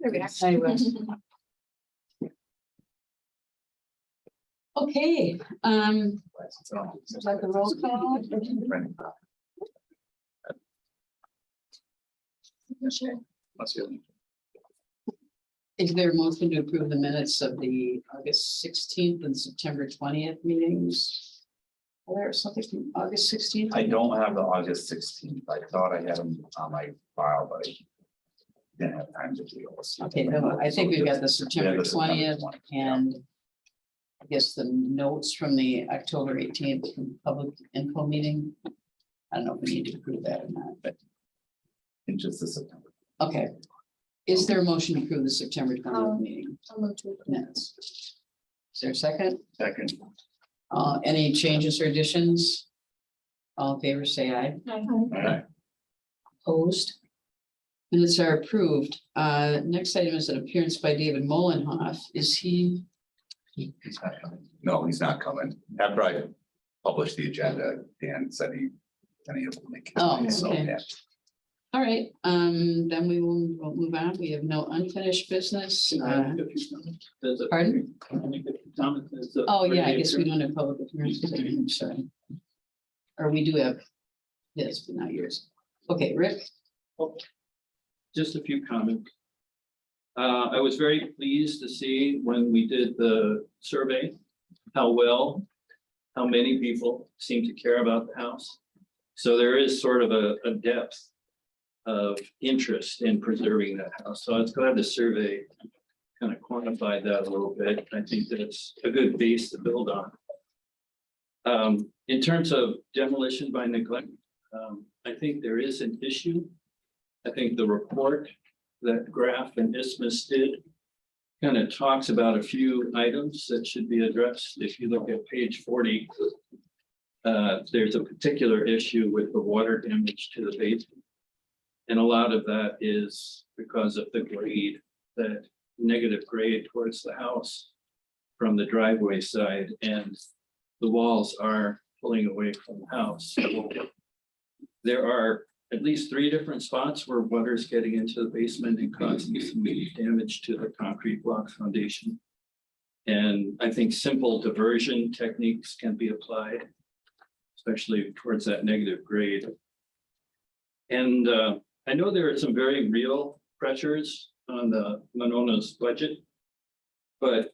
There we are. Anyway. Okay, is that the roll call? Is there a motion to approve the minutes of the August 16th and September 20th meetings? Are there something from August 16th? I don't have the August 16th. I thought I had them on my file, but I didn't have time to do those. Okay, no, I think we've got the September the September 20th 20th, and I guess the notes from the October 18th from public info meeting. I don't know if we need to approve that or not, but In just the September. okay. Is there a motion to approve the September 20th meeting I'll move to approve. minutes? Is there a second? Second. Any changes or additions? All in favor, say aye. Alright. Opposed? Minutes are approved. Next item is an appearance by David Molenhoff. Is he? He's not coming. No, he's not coming. After I published the agenda, Dan said he will make it. Oh, So, okay. yeah. All right, then we'll move on. We have no unfinished business. Pardon? Oh, yeah, I guess we don't have public appearances. I'm sorry. Or we do have his, but not yours. Okay, Rick? Just a few comments. I was very pleased to see when we did the survey, how many people seem to care about the house. So there is sort of a depth of interest in preserving that house. So I was glad the survey kind of quantified that a little bit. I think that's a good base to build on. In terms of demolition by neglect, I think there is an issue. I think the report that Graf and Isthmus did kind of talks about a few items that should be addressed. If you look at page 40, there's a particular issue with the water damage to the basement. And a lot of that is because of the grade, that negative grade towards the house from the driveway side, and the walls are pulling away from the house. So there are at least 3 different spots where water's getting into the basement and causing some damage to the concrete block foundation. And I think simple diversion techniques can be applied, especially towards that negative grade. And I know there are some very real pressures on the Monona's budget,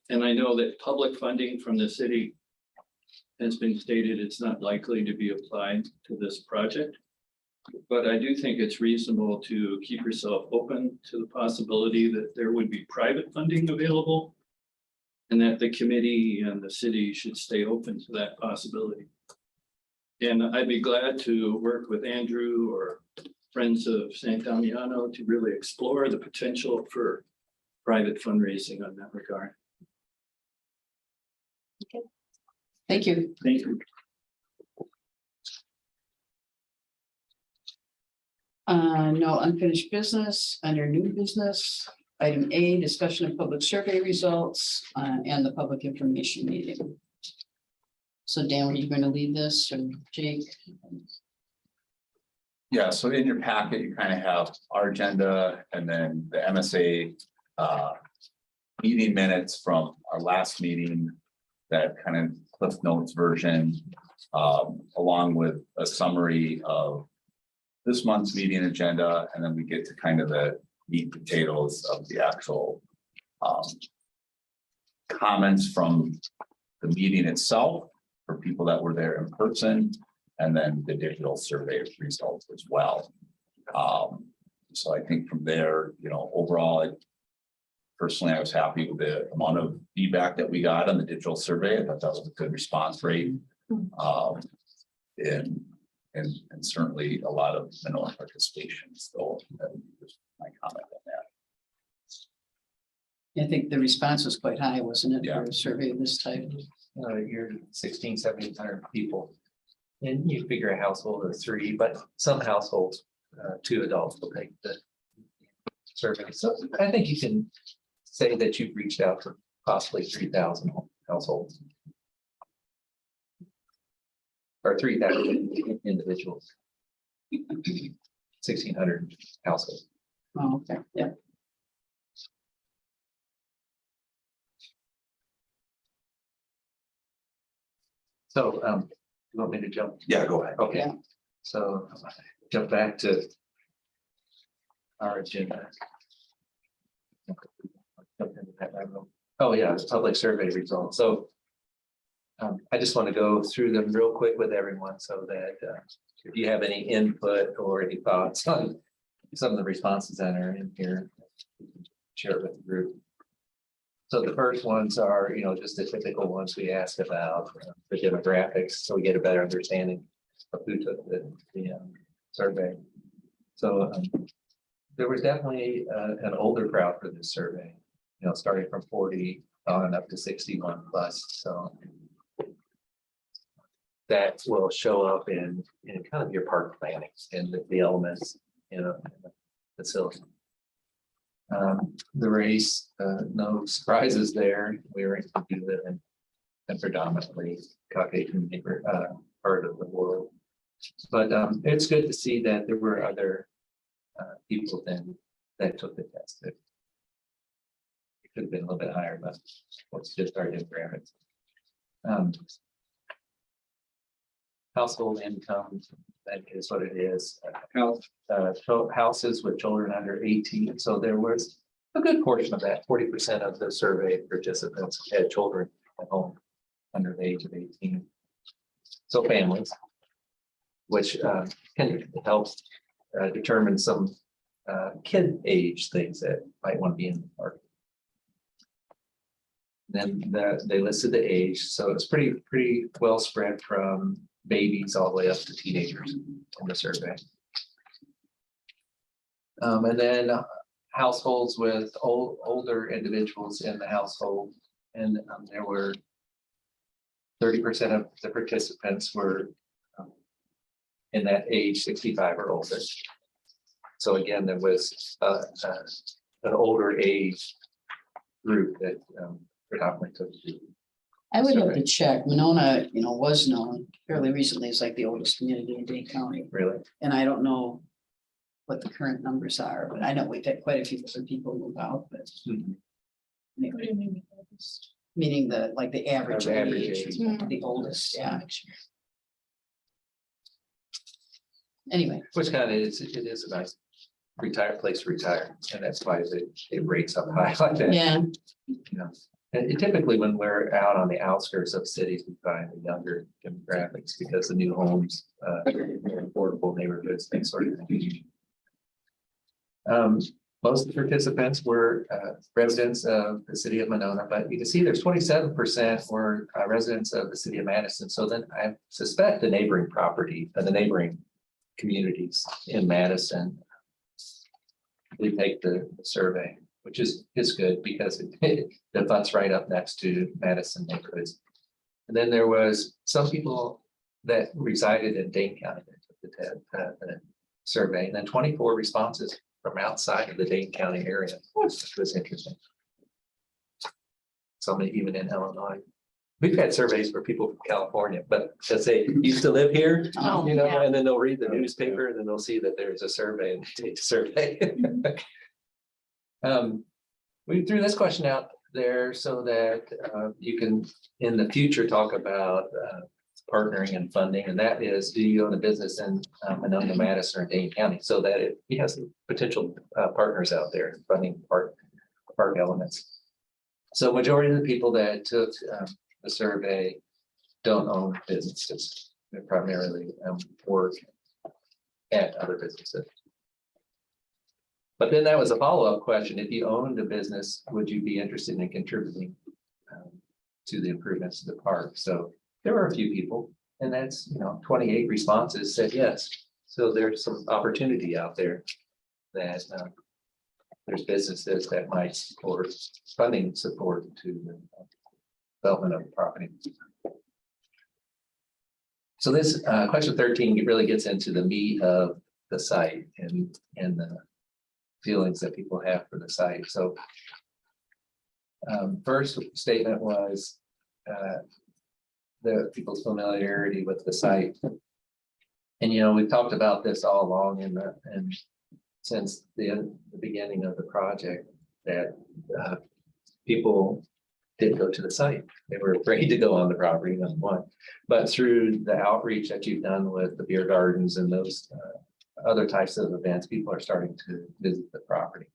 and I know that public funding from the city has been stated it's not likely to be applied to this project. But I do think it's reasonable to keep yourself open to the possibility that there would be private funding available, and that the committee and the city should stay open to that possibility. And I'd be glad to work with Andrew or Friends of San Damiano to really explore the potential for private fundraising on that regard. Thank you. Thank you. No unfinished business. Under new business, item A, discussion of public survey results and the public information meeting. So Dan, are you going to lead this, or Jake? Yeah, so in your packet, you kind of have our agenda and then the MSA meeting minutes from our last meeting, that kind of Cliff Notes version, along with a summary of this month's meeting agenda, and then we get to kind of the meat and potatoes of the actual comments from the meeting itself for people that were there in person, and then the digital survey results as well. So I think from there, overall, personally, I was happy with the amount of feedback that we got on the digital survey. I thought that was a good response rate. And certainly a lot of Manila participation. So that was my comment on that. I think the response was quite high, wasn't it, Yeah. for a survey of this type? You're 1,700 people. And you figure a household of 3, but some households, 2 adults will take the survey. So I think you can say that you've reached out to possibly 3,000 households. Or 3,000 individuals. 1,600 households. Oh, okay, yeah. So, you want me to jump? Yeah, go ahead. Okay, Yeah. so jump back to our agenda. Oh, yeah, the public survey results. So I just want to go through them real quick with everyone so that if you have any input or any thoughts on some of the responses that are in here, share it with the group. So the first ones are, just the typical ones we asked about, the demographics, so we get a better understanding of who took the survey. So there was definitely an older crowd for this survey, starting from 40 on up to 61 plus. So that will show up in kind of your park planning and the elements, in the facility. The race, no surprises there. We live in a predominantly Caucasian neighbor, part of the world. But it's good to see that there were other people then that took the test. It could have been a little bit higher, but it's just our demographics. Household income, that is what it is. Houses with children under 18. So there was a good portion of that, 40% of the survey participants had children at home under the age of 18. So families, which can help determine some kid age things that might want to be in the park. Then they listed the age, so it's pretty well spread from babies all the way up to teenagers in the survey. And then households with older individuals in the household, and there were 30% of the participants were in that age 65 or older. So again, there was an older age group that predominantly took the I would have survey. to check. Monona, was known fairly recently as like the oldest community in Dane County. Really? And I don't know what the current numbers are, but I know we've had quite a few other people move out, but Mhm. anyway. Meaning the average The average age, age. the oldest, yeah. Anyway, Which kind of is, it is a nice place to retire, and that's why it rates up high like that. yeah, And typically when we're out on the outskirts of cities, we find the younger demographics because the new homes, more affordable neighborhoods, things sort of thing. Most of the participants were residents of the city of Monona, but you can see there's 27% were residents of the city of Madison. So then I suspect the neighboring property, the neighboring communities in Madison, we take the survey, which is good because it butts right up next to Madison neighborhoods. And then there was some people that resided in Dane County that took the survey, and then 24 responses from outside of the Dane County area, which was interesting. Some even in Illinois. We've had surveys for people from California, but they'll say, used to live here, Oh, yeah. and then they'll read the newspaper and then they'll see that there's a survey and they take the survey. We threw this question out there so that you can, in the future, talk about partnering and funding, and that is, do you own a business in Monona, Madison, or Dane County, so that it has some potential partners out there funding park elements. So majority of the people that took the survey don't own businesses. They primarily work at other businesses. But then that was a follow-up question. If you owned a business, would you be interested in contributing to the improvements to the park? So there were a few people, and that's 28 responses said yes. So there's some opportunity out there that there's businesses that might support funding support to the development of the property. So this question 13 really gets into the meat of the site and the feelings that people have for the site. So first statement was the people's familiarity with the site. And we've talked about this all along and since the beginning of the project, that people didn't go to the site. They were afraid to go on the property, number one. But through the outreach that you've done with the beer gardens and those other types of events, people are starting to visit the property.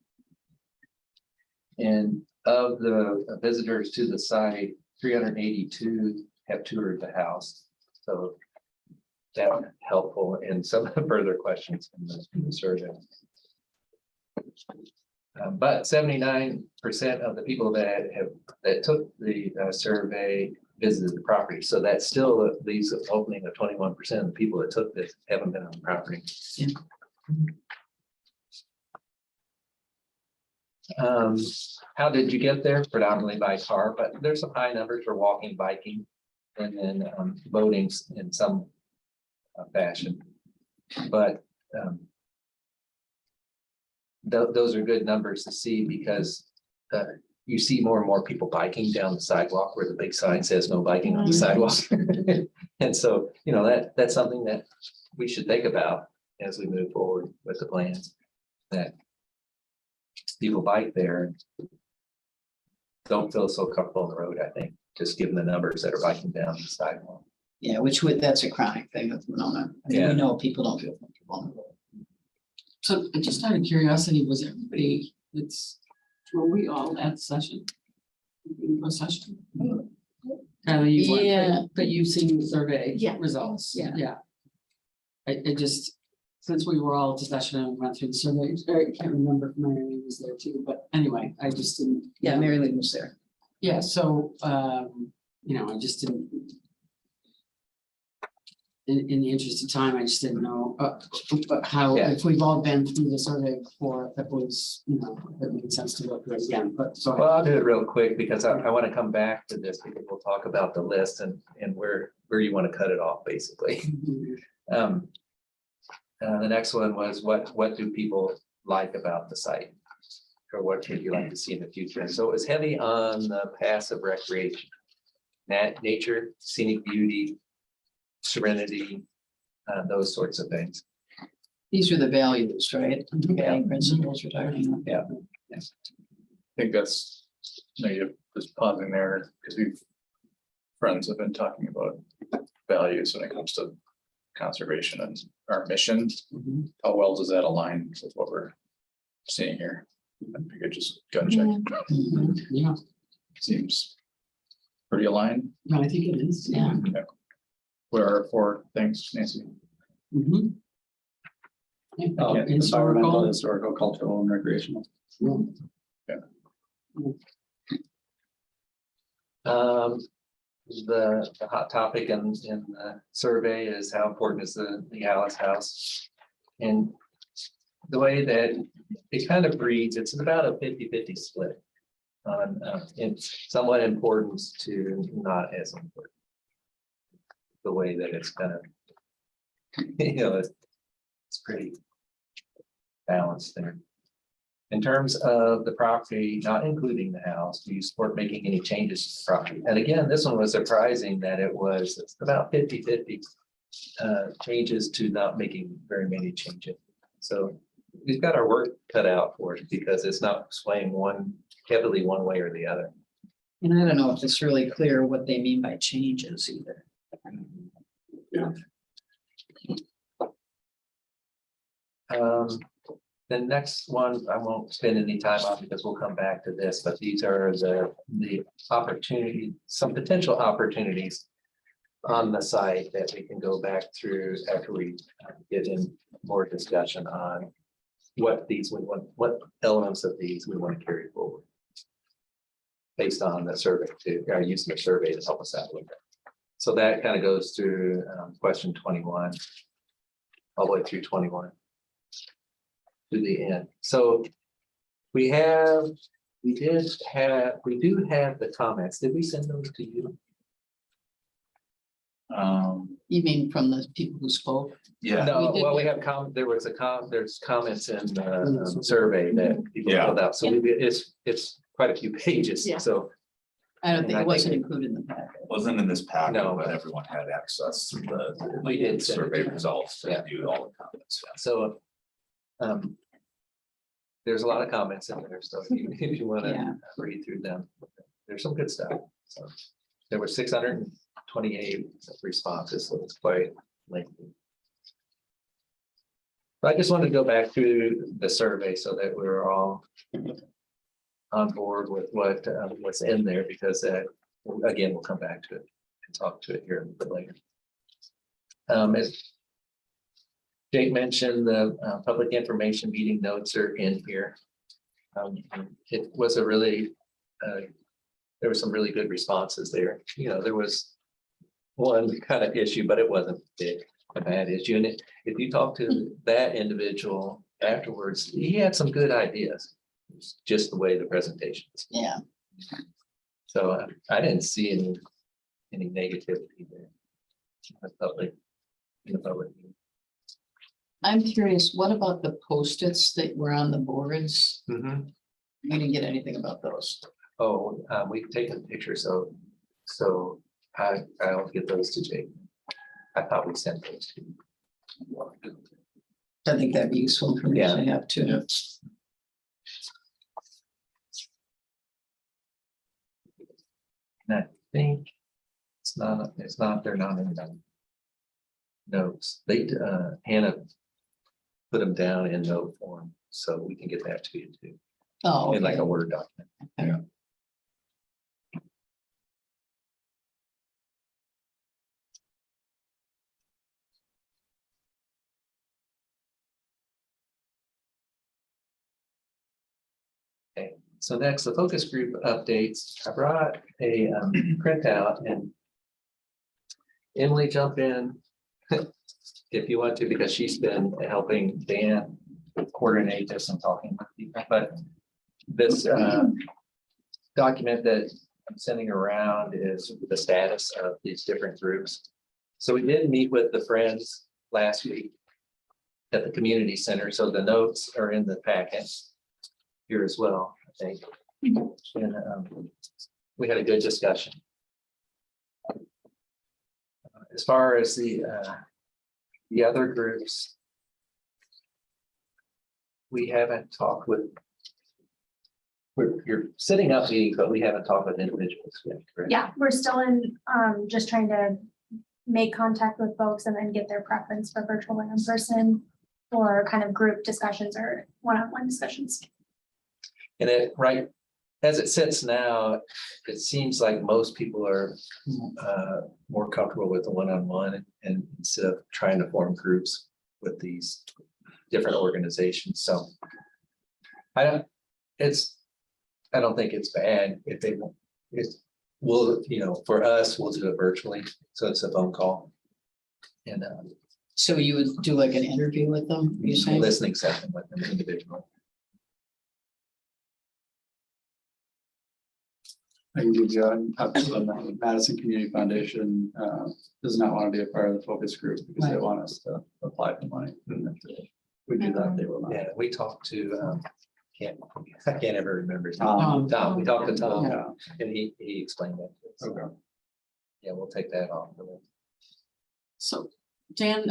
And of the visitors to the site, 382 have toured the house. So that's helpful in some further questions in the survey. But 79% of the people that took the survey visited the property. So that still leaves an opening of 21% of the people that took this haven't been on the property. Yeah. How did you get there? Predominantly by car, but there's some high numbers for walking, biking, and then boating in some fashion. But those are good numbers to see because you see more and more people biking down the sidewalk where the big sign says no biking on the sidewalk. And so, you know, that's something that we should think about as we move forward with the plans, that people bike there and don't feel so comfortable on the road, I think, just given the numbers that are biking down the sidewalk. Yeah, that's a chronic thing with Monona. I mean, Yeah. we know people don't feel comfortable on the road. So just out of curiosity, was everybody, were we all at session? A session? Kind of you weren't, Yeah. but you've seen the survey Yeah. results. Yeah. Yeah. I just, since we were all at session and went through the survey, I can't remember if Mary Lee was there too, but anyway, I just didn't. Yeah, Mary Lee was there. Yeah, so, you know, I just didn't. In the interest of time, I just didn't know, how, Yeah. if we've all been through the survey before, if it was, you know, if it made sense to go through it again, but so. Well, I'll do it real quick because I want to come back to this because we'll talk about the list and where you want to cut it off, basically. The next one was what do people like about the site? Or what would you like to see in the future? So it was heavy on the passive recreation, nature, scenic beauty, serenity, those sorts of things. These are the values, right? Yeah. Guiding principles we're talking about. Yeah. I think that's, you're just pausing there, because friends have been talking about values when it comes to conservation and our mission. Mhm. How well does that align with what we're seeing here? If you could just gun check, Mhm. Yeah, seems pretty aligned. no, I think it is, yeah. What are our 4 things, Nancy? Mhm. Yeah, Environmental, historical, historical, cultural, and recreational. The hot topic in the survey is how important is the Alice House? And the way that it kind of reads, it's about a 50-50 split on it's somewhat important to not as important. The way that it's kind of, you know, it's pretty balanced there. In terms of the property, not including the house, do you support making any changes to the property? And again, this one was surprising that it's about 50-50 changes to not making very many changes. So we've got our work cut out for it because it's not swaying heavily one way or the other. And I don't know if it's really clear what they mean by changes either. The next one, I won't spend any time on because we'll come back to this, but these are the opportunity, some potential opportunities on the site that we can go back through after we get in more discussion on what elements of these we want to carry forward. Based on the survey using the survey to help us out with that. So that kind of goes through question 21, all the way through 21 to the end. So we do have the comments. Did we send those to you? You mean from the people who spoke? Yeah, No, we did well, we get- have there's comments in the survey that people Yeah. filled out. So it's quite a few pages. Yeah. So I don't And think I it wasn't think- included in the packet. wasn't in this packet, No. but everyone had access to the We did send it survey to them. results to Yeah. view all the comments. So there's a lot of comments in there, so if you want Yeah. to read through them. there's some good stuff. So there were 628 responses, so it's quite lengthy. But I just wanted to go back through the survey so that we're all on board with what's in there, because again, we'll come back to it and talk to it here a little bit later. As Jake mentioned, the public information meeting notes are in here. It was a really, there were some really good responses there. You know, there was one kind of issue, but it wasn't big, a bad issue. And if you talk to that individual afterwards, he had some good ideas. It's just the way the presentation was. Yeah. So I didn't see any negativity there. In the public. I'm curious, what about the Post-its that were on the boards? Mhm. We didn't get anything about those. Oh, we've taken pictures, so I'll get those to Jake. I thought we sent those to you. I think that'd be useful information to have too. Yeah. And I think they're not in the notes. Hannah put them down in note form, so we can get that to you too, Oh, in like okay. a Word document. Okay, so next, the focus group updates. I brought a printout, and Emily, jump in if you want to, because she's been helping Dan coordinate this and talking with people. But this document that I'm sending around is the status of these different groups. So we did meet with the friends last week at the community center. So the notes are in the packet here as well, I think. And we had a good discussion. As far as the other groups, we haven't talked with. You're setting up meetings, but we haven't talked with individuals yet, correct? Yeah, we're still in, just trying to make contact with folks and then get their preference for virtual and in person, or kind of group discussions or one-on-one discussions. And right, as it sits now, it seems like most people are more comfortable with the one-on-one, and instead of trying to form groups with these different organizations. So I don't think it's bad if they won't. We'll, for us, we'll do it virtually, so it's a phone call. And So you would do like an interview with them, you a saying? listening session with them individually. I can give you an update on that. Madison Community Foundation does not want to be a part of the focus group because they Right. want us to apply for money. And if we do that, they will not. Yeah, we talked to, I can't ever remember his name. Um, Tom, we talked to Tom, Yeah, and he explained that. to us. okay. Yeah, we'll take that off. So, Dan,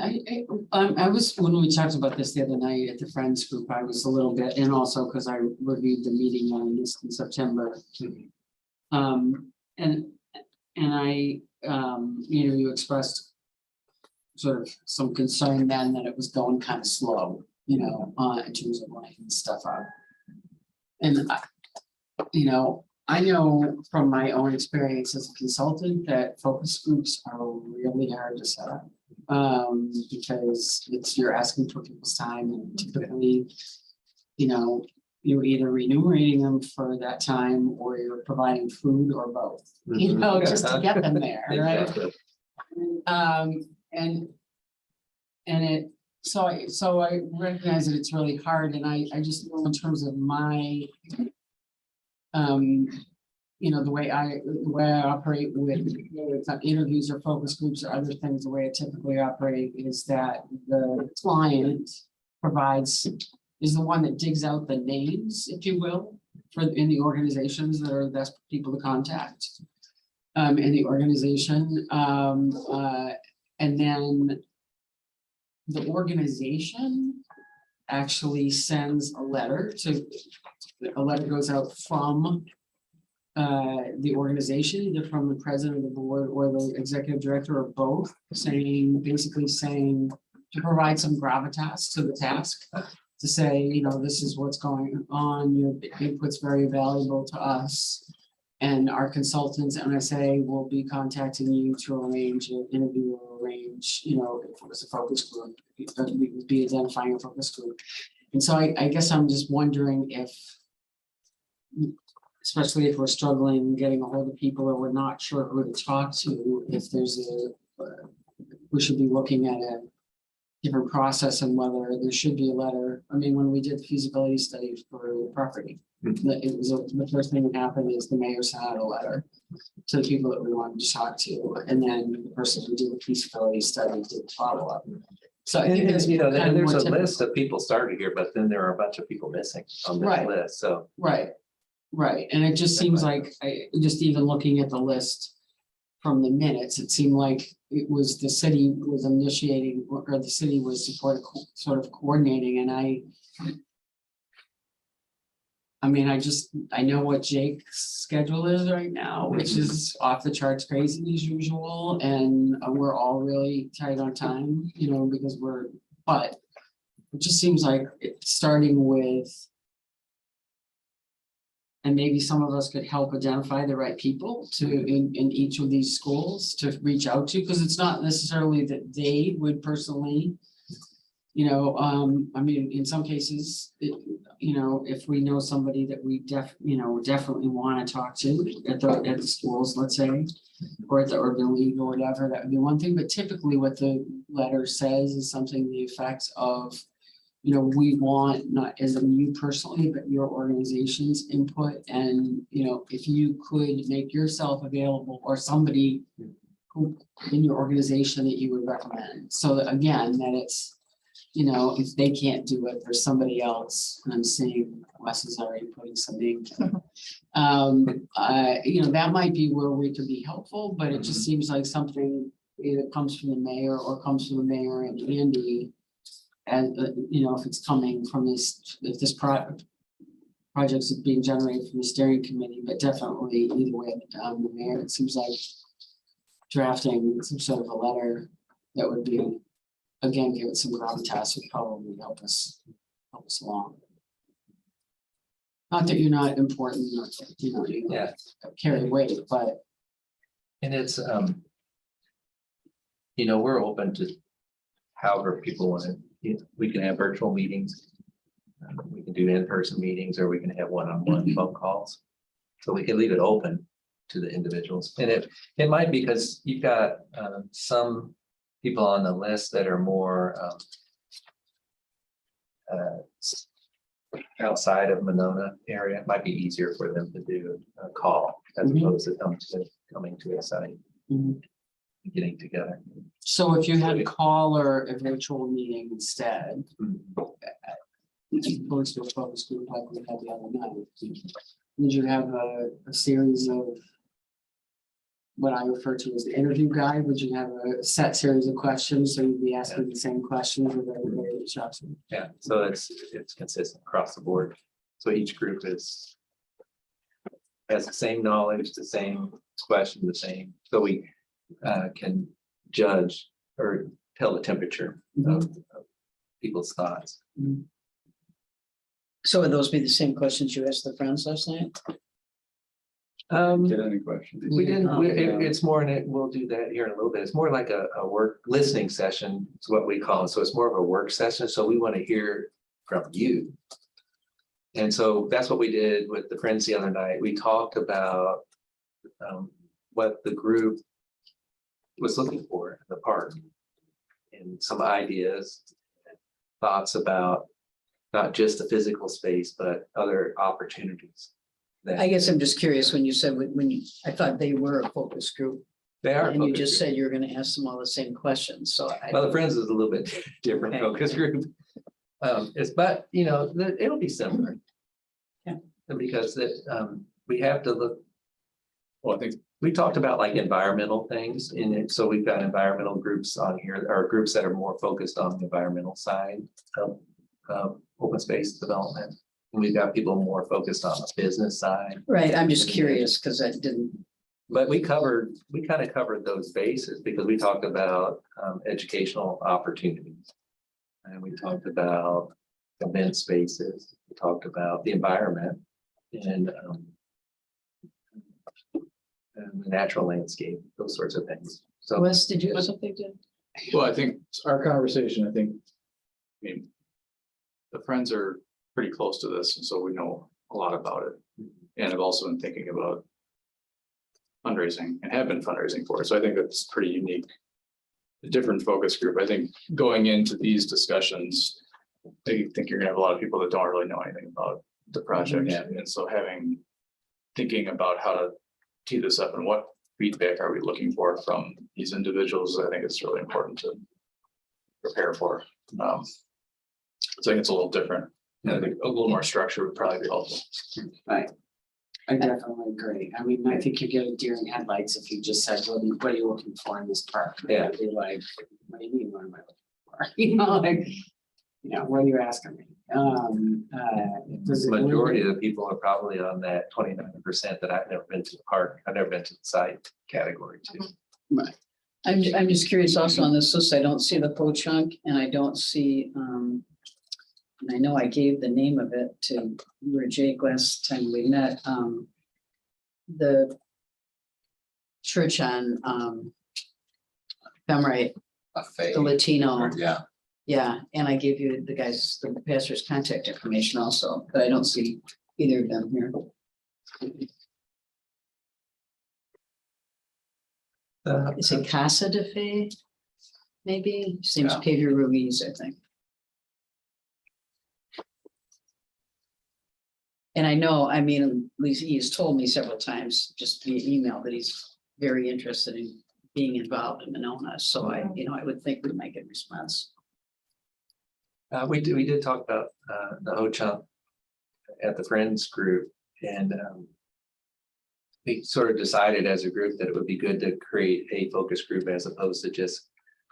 I was, when we talked about this the other night at the Friends group, I was a little bit, and also because I reviewed the meeting on this in September. And I, you expressed sort of some concern then that it was going kind of slow, in terms of laying stuff out. And I know from my own experience as a consultant that focus groups are really hard to set up. Because you're asking for people's time, and typically, you're either remunerating them for that time or you're providing food or both, just to get them there, right? Exactly. So I recognize that it's really hard, and I just know in terms of my, the way I operate with, whether it's on interviews or focus groups or other things, the way I typically operate is that the client is the one that digs out the names, if you will, in the organizations that are the best people to contact in the organization. And then the organization actually sends a letter goes out from the organization, either from the president of the board or the executive director or both, basically saying to provide some gravitas to the task. To say, you know, this is what's going on, your input's very valuable to us. And our consultants, MSA, will be contacting you to arrange an interview or arrange, you know, if it was a focus group, we would be identifying a focus group. And so I guess I'm just wondering if, especially if we're struggling getting a hold of people or we're not sure who to talk to, if there's we should be looking at a different process and whether there should be a letter. I mean, when we did the feasibility study for the property, it was the first thing that happened is the mayor sent out a letter to the people that we wanted to talk to, and then the person who did the feasibility study did follow up. So I think it's, you know, kind of there's more a typical. list of people started here, but then there are a bunch of people missing on this Right. list, so. Right, and it just seems like, just even looking at the list from the minutes, it seemed like it was the city was initiating, or the city was sort of coordinating, and I mean, I know what Jake's schedule is right now, which is off the charts crazy as usual, and we're all really tight on time, you know, because but it just seems like starting with, and maybe some of us could help identify the right people in each of these schools to reach out to, because it's not necessarily that they would personally, you know, I mean, in some cases, you know, if we know somebody that we definitely want to talk to at the schools, let's say, or at the urban league or whatever, that would be one thing. But typically what the letter says is something to the effect of, you know, we want, not as in you personally, but your organization's input. And, you know, if you could make yourself available or somebody who in your organization that you would recommend. So that, again, that it's, you know, if they can't do it, there's somebody else. And I'm seeing Wes is already putting some names. You know, that might be where we could be helpful, but it just seems like something either comes from the mayor or comes from the mayor and Andy. And, you know, if it's coming from this, if this project is being generated from the steering committee, but definitely either way, the mayor, it seems like drafting some sort of a letter that would be, again, give it some gravitas would probably help us along. Not that you're not important, or, you know, you Yeah. carry weight, but And it's, you know, we're open to however people want to, we can have virtual meetings. We can do in-person meetings, or we can have one-on-one phone calls. So we can leave it open to the individuals. And it might be because you've got some people on the list that are more outside of Monona area. It might be easier for them to do a call as opposed to coming to a site. Getting together. so if you had a call or a virtual meeting instead, opposed to a focus group like we had the other night, would you have a series of what I refer to as the interview guide? Would you have a set series of questions, so you'd be asking the same questions with everybody that shops in? Yeah, so it's consistent across the board. So each group has the same knowledge, the same question, the same, so we can judge or tell the temperature of people's thoughts. So would those be the same questions you asked the friends last night? Get any questions? We didn't, Yeah. it's more, and we'll do that here in a little bit. It's more like a work listening session, is what we call it. So it's more of a work session. So we want to hear from you. And so that's what we did with the friends the other night. We talked about what the group was looking for in the park, and some ideas, thoughts about not just the physical space, but other opportunities. I guess I'm just curious when you said, I thought they were a focus group. They are. And you focus just group. said you're gonna ask them all the same questions, so. Well, the Friends is a little bit different Okay. focus group. But you know, it'll be similar. Yeah. Because we have to look, Well, I think we talked about like environmental things in it. So we've got environmental groups on here, or groups that are more focused on the environmental side of open space development. We've got people more focused on the business side, Right, I'm just curious, because I didn't, but we kind of covered those bases because we talked about educational opportunities. And we talked about event spaces, we talked about the environment and the natural landscape, those sorts of things. So Wes, did you have something to? Well, I think our conversation, I mean, the Friends are pretty close to this, and so we know a lot about it. And I've also been thinking about fundraising and have been fundraising for it. So I think that's pretty unique. A different focus group. I think going into these discussions, I think you're gonna have a lot of people that don't really know anything about the project. Yeah. And so thinking about how to tee this up and what feedback are we looking for from these individuals, I think it's really important to prepare for. So I think it's a little different. And I think a little more structure would probably be helpful. Right. I definitely agree. I mean, I think you get a deer in headlights if you just said, what are you looking for in this park? Yeah. They'd be like, what do you mean, what am I looking for? You know, like, what are you asking me? Does the it- majority of the people are probably on that 29% that I've never been to the park, I've never been to the site category too. I'm just curious also on this list, I don't see the po chunk and I don't see, and I know I gave the name of it to you or Jake last time we met, the church on, Femrite, A fade. the Latino, Yeah, yeah, and I gave you the guys, the pastor's contact information also, but I don't see either of them here. Is it Casa de Fe? Maybe, seems Yeah. Pedro Ruiz, I think. And I know, I mean, at least he has told me several times, just via email, that he's very interested in being involved in Monona, so I would think we might get a response. We did talk about the Ho-Chunk at the Friends group and we sort of decided as a group that it would be good to create a focus group as opposed to just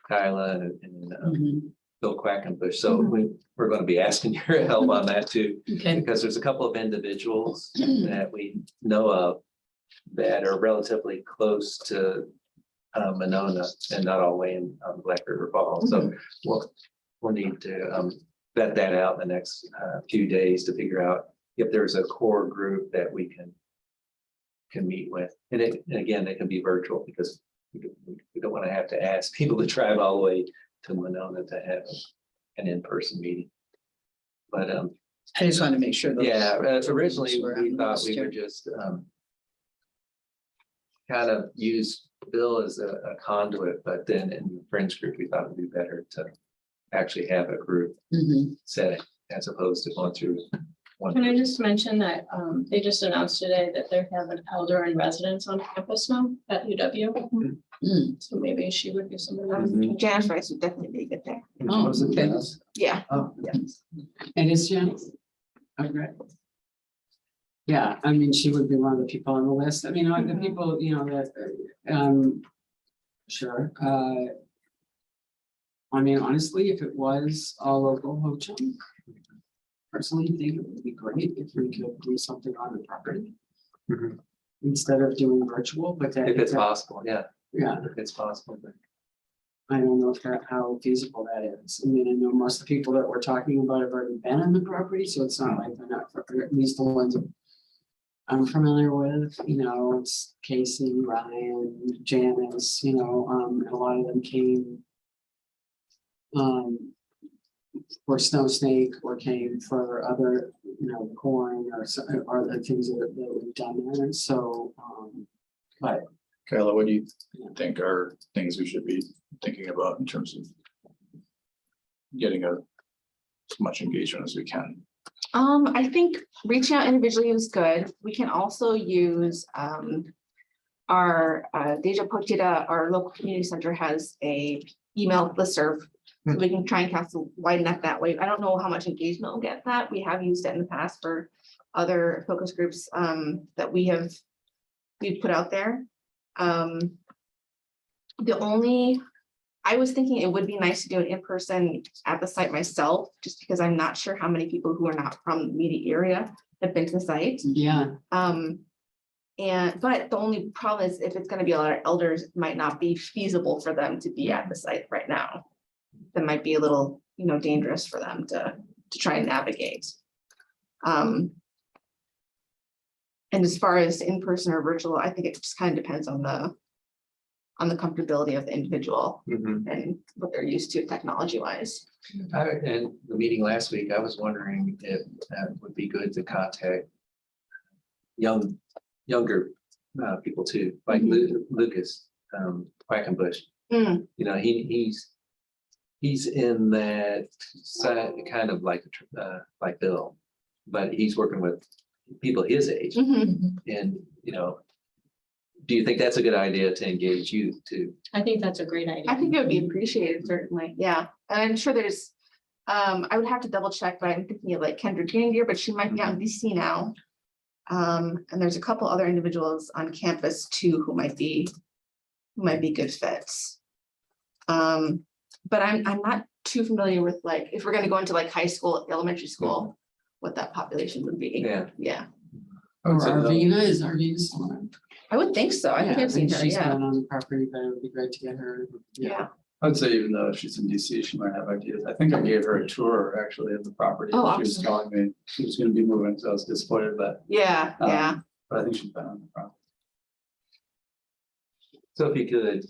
Kyla and Bill Quackenbush. So we're going to be asking your help on that too, Okay, because there's a couple of individuals that we know of that are relatively close to Monona and not all the way in Black River Falls. So we'll need to vet that out in the next few days to figure out if there's a core group that we can meet with. And again, it can be virtual because we don't want to have to ask people to drive all the way to Monona to have an in-person meeting. But I just wanted to make sure. those- yeah, originally were on we the thought list we here. would just kind of use Bill as a conduit, but then in the Friends group, we thought it'd be better to actually have a group Mhm. setting as opposed to going through one. Can I just mention that they just announced today that they have an elder in residence on campus now at UW? Mm. So maybe she would be someone. Mhm. Janice Rice would definitely be good there. Oh, Was it okay. Dennis? Yeah. Oh, yes. And it's Janice? Okay. Yeah, I mean, she would be one of the people on the list. I mean, like the people, that, sure. I mean, honestly, if it was a local Ho-Chunk, personally think it would be great if we could do something on the property. Mhm. Instead of doing virtual, but that. If it's possible, yeah, Yeah, if it's possible. But I don't know how feasible that is. I mean, I know most of the people that we're talking about have already been on the property, so it's not like they're not, or at least the ones I'm familiar with, it's Casey, Ryan, Janice, and a lot of them came for Snow Snake or came for other, corn or the things that we've done there. So, but Kyla, what do you think are things we should be thinking about in terms of getting as much engagement as we can? I think reaching out individually is good. We can also use our Deja Potita, our local community center has a email listserv. So we can try and cast a wide net that way. I don't know how much engagement we'll get that. We have used it in the past for other focus groups that we've put out there. The only I was thinking it would be nice to do it in person at the site myself, just because I'm not sure how many people who are not from the immediate area have been to the site. Yeah, But the only problem is if it's gonna be a lot of elders, it might not be feasible for them to be at the site right now. That might be a little, dangerous for them to try and navigate. And as far as in-person or virtual, I think it just kind of depends on the comfortability of the individual and what they're used to technology-wise. And the meeting last week, I was wondering if that would be good to contact younger people too, like Lucas Quackenbush. Mm. He's in that kind of like Bill, but he's working with people his age. Mhm. And, do you think that's a good idea to engage you too? I think that's a great idea. I think it would be appreciated, certainly, yeah. And I'm sure there's, I would have to double check, but I'm thinking of like Kendra Ganger, but she might be out in DC now. And there's a couple other individuals on campus too who might be good fits. But I'm not too familiar with like, if we're gonna go into like high school, elementary school, what that population would be. Yeah. Yeah, or So the- Arvina still on? I would think so. I think Yeah, I've seen her, she's yeah, been on the property, but it would be great to get her. yeah. I'd say even though she's in DC, she might have ideas. I think I gave her a tour actually of the property. Oh, She was awesome. telling me she was gonna be moving, so I was disappointed, but Yeah, yeah. but I think she's been on the property. So if you could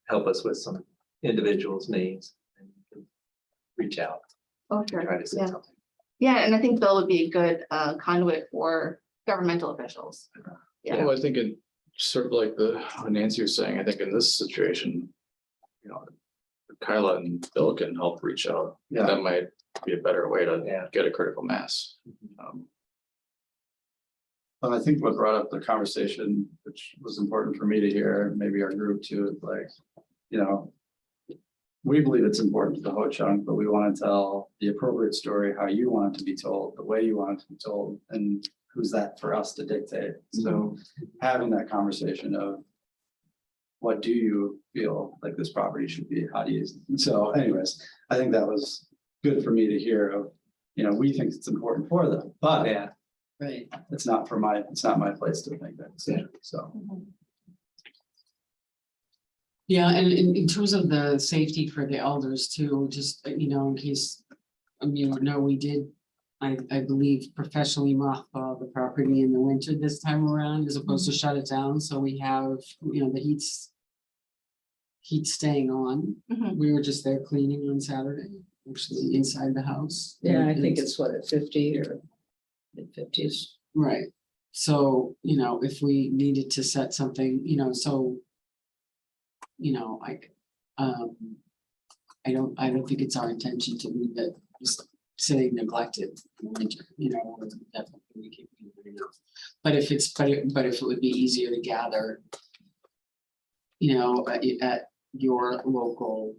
help us with some individuals' names and you can reach out, Oh, sure. try to say Yeah. something. Yeah, and I think Bill would be a good conduit for governmental officials. Yeah. Well, I think in sort of like what Nancy was saying, I think in this situation, Kyla and Bill can help reach out. Yeah. That might be a better way to Yeah. get a critical mass. But I think what brought up the conversation, which was important for me to hear, maybe our group too, is like, we believe it's important to the Ho-Chunk, but we want to tell the appropriate story, how you want it to be told, the way you want it to be told, and who's that for us to dictate? So having that conversation of what do you feel like this property should be? How do you? So anyways, I think that was good for me to hear of, we think it's important for them, but Yeah, Right. it's not my place to make that decision, so. Yeah, and in terms of the safety for the elders too, just, in case, we did, I believe professionally mothball the property in the winter this time around as opposed to shut it down. So we have, the heat staying on. Mhm. We were just there cleaning on Saturday, actually inside the house. Yeah, I think And- it's what, at 50 or mid-50s. Right, so, if we needed to set something, like, I don't think it's our intention to leave it just sitting neglected in the winter, we're definitely we keep it up. But if it would be easier to gather, at your local,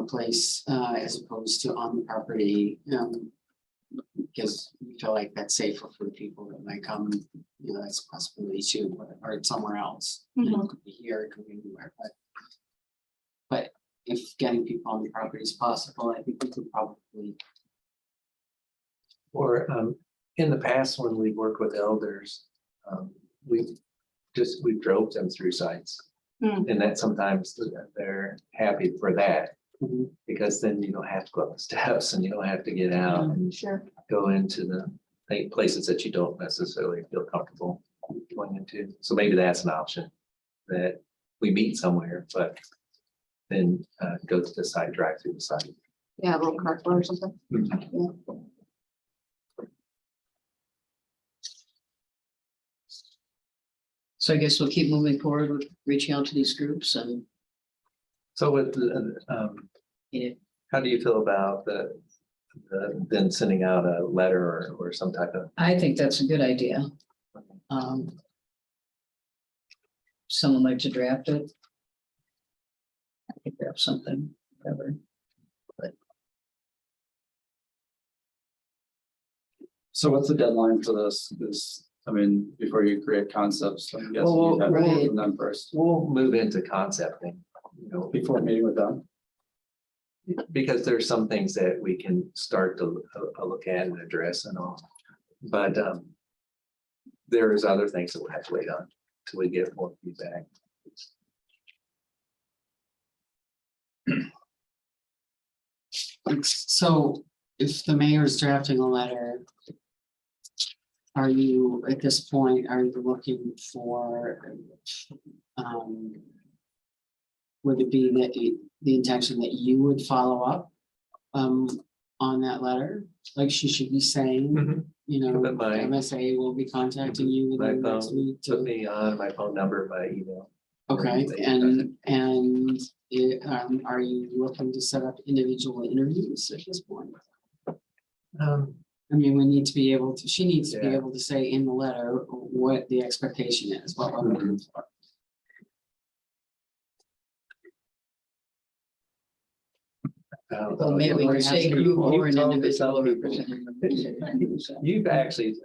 place, as opposed to on the property, because we feel like that's safer for the people that might come, that's a possibility too, or somewhere else. It could be here, it could be anywhere, but if getting people on the property is possible, I think we could probably. or in the past, when we worked with elders, we drove them through sites. Hmm. And that sometimes they're happy for that, Mhm. because then you don't have to go up the steps and you don't have to get out and Sure. go into the places that you don't necessarily feel comfortable going into. So maybe that's an option, that we meet somewhere, but then go to the site, drive through the site. Yeah, a little carpool or something. Yeah. So I guess we'll keep moving forward with reaching out to these groups and, So with Yeah. how do you feel about then sending out a letter or some type of? I think that's a good idea. Someone like to draft it. I could draft something, whatever. So what's the deadline for this? Before you create concepts, I'm guessing Well, you have to right. meet with them first, We'll move into concepting, before meeting with them. because there's some things that we can start to look at and address and all. But there's other things that we'll have to wait on till we get more feedback. So if the mayor is drafting a letter, are you, at this point, are you looking for, would it be that the intention that you would follow up on that letter? Like she should be saying, you know, Put my- MSA will be contacting you My within the next phone, week put to, me on my phone number, my email. okay, and are you looking to set up individual interviews at this point? I mean, we need to be able to, she needs to be Yeah. able to say in the letter what the expectation is, what we're looking for. Well, maybe we can say group or an individual representative. You've actually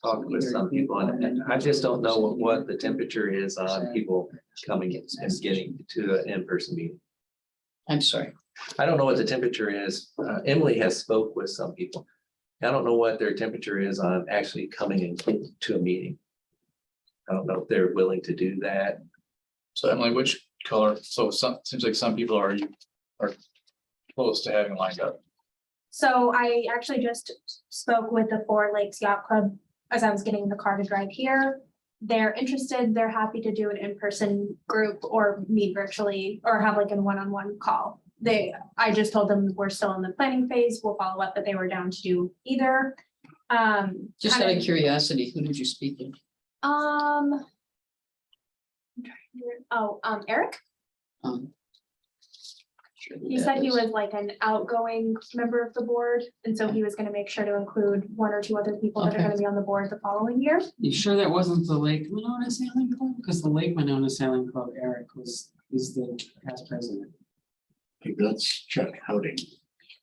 talked with some people, and I just don't know what the temperature is on people coming in and getting to an in-person meeting. I'm sorry. I don't know what the temperature is. Emily has spoke with some people. I don't know what their temperature is on actually coming in to a meeting. I don't know if they're willing to do that. So Emily, which color? So seems like some people are close to having lined up. So I actually just spoke with the Four Lakes Yacht Club as I was getting in the car to drive here. They're interested, they're happy to do an in-person group or meet virtually or have like a one-on-one call. I just told them we're still in the planning phase, we'll follow up, but they were down to do either. Just out kind of curiosity, who did you speak with? Eric, Um, he said he was like an outgoing member of the board, and so he was gonna make sure to include one or two other people that are Okay. gonna be on the board the following year. You sure that wasn't the Lake Winona Sailing Club? Because the Lake Winona Sailing Club, Eric is the past president. That's Chuck Howdy.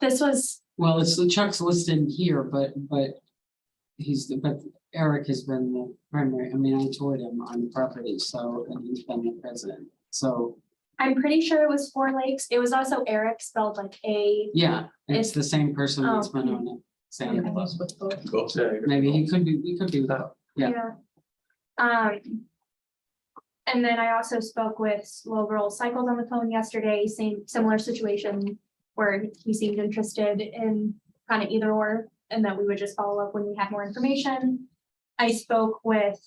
This was, Well, it's the Chuck's listed here, but but Eric has been the primary, I mean, I toured him on the property, so, and he's been the president, so, I'm pretty sure it was Four Lakes. It was also Eric spelled like yeah, it's It's- the same person that's Oh. been on it. Sailing Okay. Club. Both. Maybe he could be without, yeah. Yeah. And then I also spoke with Slow Girl Cycles on the phone yesterday, similar situation where he seemed interested in kind of either or, and that we would just follow up when we had more information. I spoke with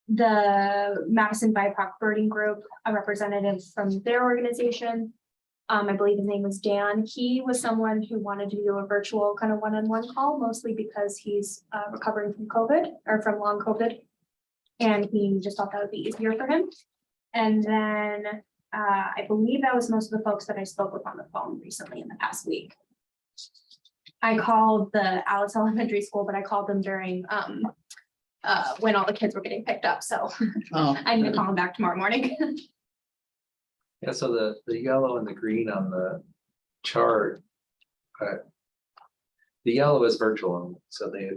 the Madison BIPOC Birding Group, a representative from their organization. I believe his name was Dan. He was someone who wanted to do a virtual kind of one-on-one call, mostly because he's recovering from COVID or from long COVID. And he just thought that would be easier for him. And then I believe that was most of the folks that I spoke with on the phone recently in the past week. I called the Alice Elementary School, but I called them during when all the kids were getting picked up. So Oh, I need to call them back tomorrow morning. Yeah, so the yellow and the green on the chart. The yellow is virtual, so they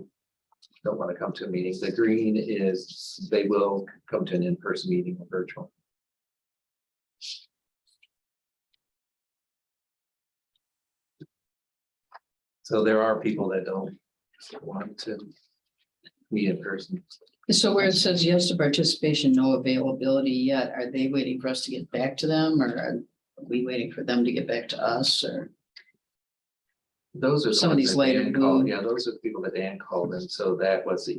don't want to come to a meeting. The green is they will come to an in-person meeting or virtual. So there are people that don't want to meet in person. so where it says yes to participation, no availability yet, are they waiting for us to get back to them, or are we waiting for them to get back to us, or? Those are the Some of ones these that later Dan called. blue. Yeah, those are the people that Dan called, and so that was the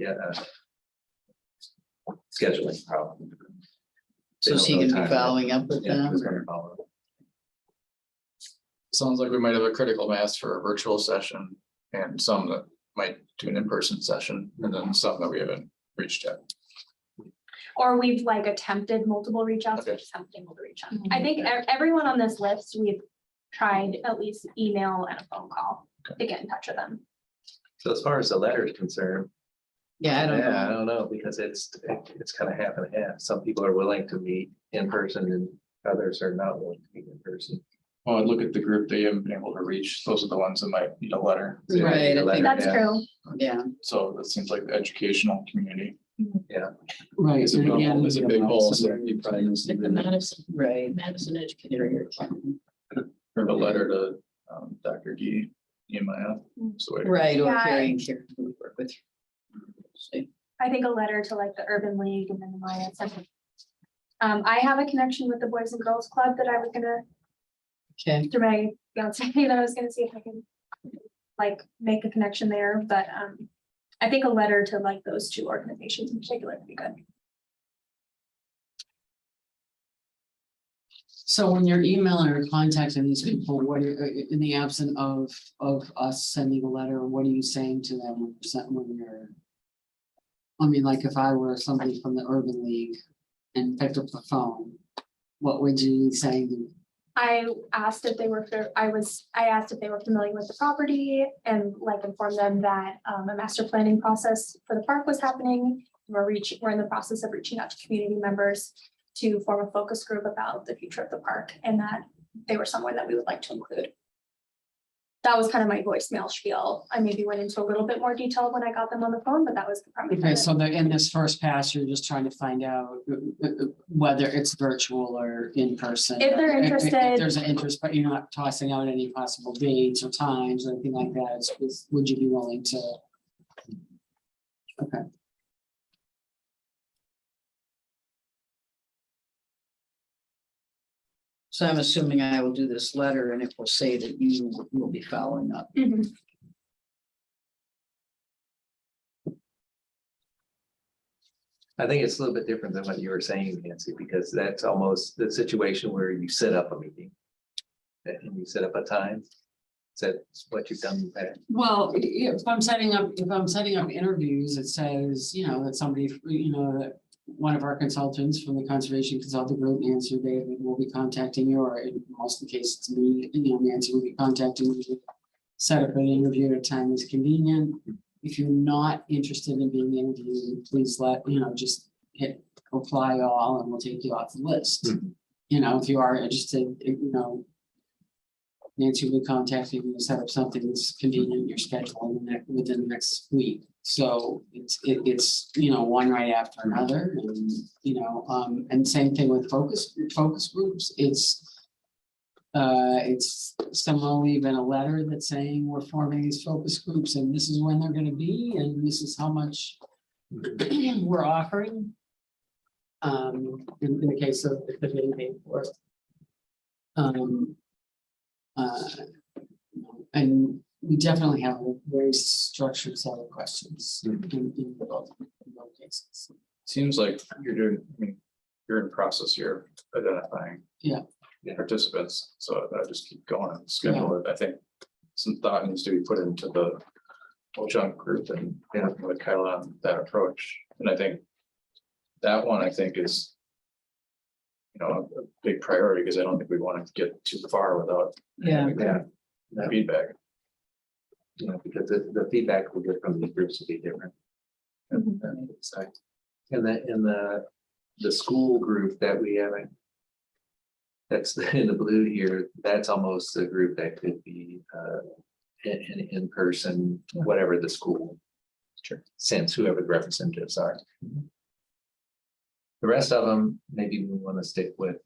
scheduling problem. They So is he don't know gonna be time. following up with Yeah, them? who's gonna follow up? Sounds like we might have a critical mass for a virtual session and some that might do an in-person session and then some that we haven't reached yet. Or we've like attempted multiple reach outs, Okay. but just haven't been able to reach out. I think everyone on this list, we've tried at least email and a phone call to get in touch with them. So as far as the letter is concerned, Yeah, I don't yeah, I know. don't know, because it's kind of half and half. Some people are willing to meet in person and others are not willing to meet in person. Well, I look at the group that you haven't been able to reach. Those are the ones that might need a letter. So, Right, I the think letter, That's yeah. true. Yeah, So that seems like the educational community. Right. It's a and big again, hole, it's a big hole, so you you probably Like the Madison right. educator. Or a letter to Dr. Gee, Nehemiah. So Right, or Yeah, Carrie and Carrie would work with you. See. I think a letter to like the Urban League and then the Maya Center. I have a connection with the Boys and Girls Club that I was gonna, Okay, through my fiance, that I was gonna see if I can like make a connection there, but I think a letter to like those two organizations in particular would be good. So when you're emailing or contacting these people, what in the absence of us sending a letter, what are you saying to them when you're? I mean, like if I were somebody from the Urban League and picked up the phone, what would you be saying to them? I asked if they were, I asked if they were familiar with the property and like informed them that a master planning process for the park was happening. We're in the process of reaching out to community members to form a focus group about the future of the park and that they were someone that we would like to include. That was kind of my voicemail spiel. I maybe went into a little bit more detail when I got them on the phone, but that was probably. Okay, so in this first pass, you're just trying to find out whether it's virtual or in person. If they're interested. If there's an interest, but you're not tossing out any possible dates or times or anything like that, would you be willing to? Okay. so I'm assuming I will do this letter and it will say that you will be following up. Mhm. I think it's a little bit different than what you were saying, Nancy, because that's almost the situation where you set up a meeting. And you set up a time. Is that what you've done? Well, if I'm setting up interviews, it says, that somebody, that one of our consultants from the Conservation Consulting Group, Nancy or David, will be contacting you, or in most of the cases, it's me, Nancy will be contacting you. Set up an interview at a time that's convenient. If you're not interested in being interviewed, please just hit reply all and we'll take you off the list. If you are interested, Nancy will be contacting you to set up something that's convenient in your schedule within the next week. So it's one right after another, and and same thing with focus groups. It's someone will leave in a letter that's saying we're forming these focus groups and this is when they're going to be and this is how much we're offering. In the case of if they're getting paid for it. And we definitely have a very structured set of questions in both cases. Seems like you're in process here of identifying. Yeah. Participants, so I just keep going and schedule it. I think some thought needs to be put into the whole chunk group and with Kyla on that approach. And I think that one is a big priority because I don't think we want to get too far without having that feedback. Because the feedback we get from the groups will be different. And the school group that we haven't. That's in the blue here, that's almost a group that could be in person, whatever the school sends, whoever the representatives are. The rest of them, maybe we want to stick with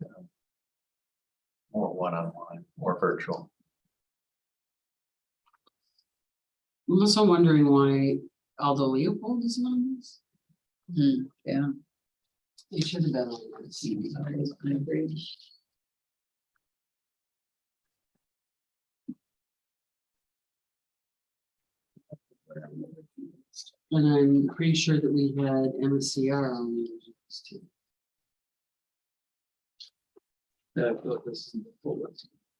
more one-on-one, more virtual. I'm also wondering why Aldo Leopold is on this. Yeah. It should have been on this. I agree. And I'm pretty sure that we had MSCR on the list too.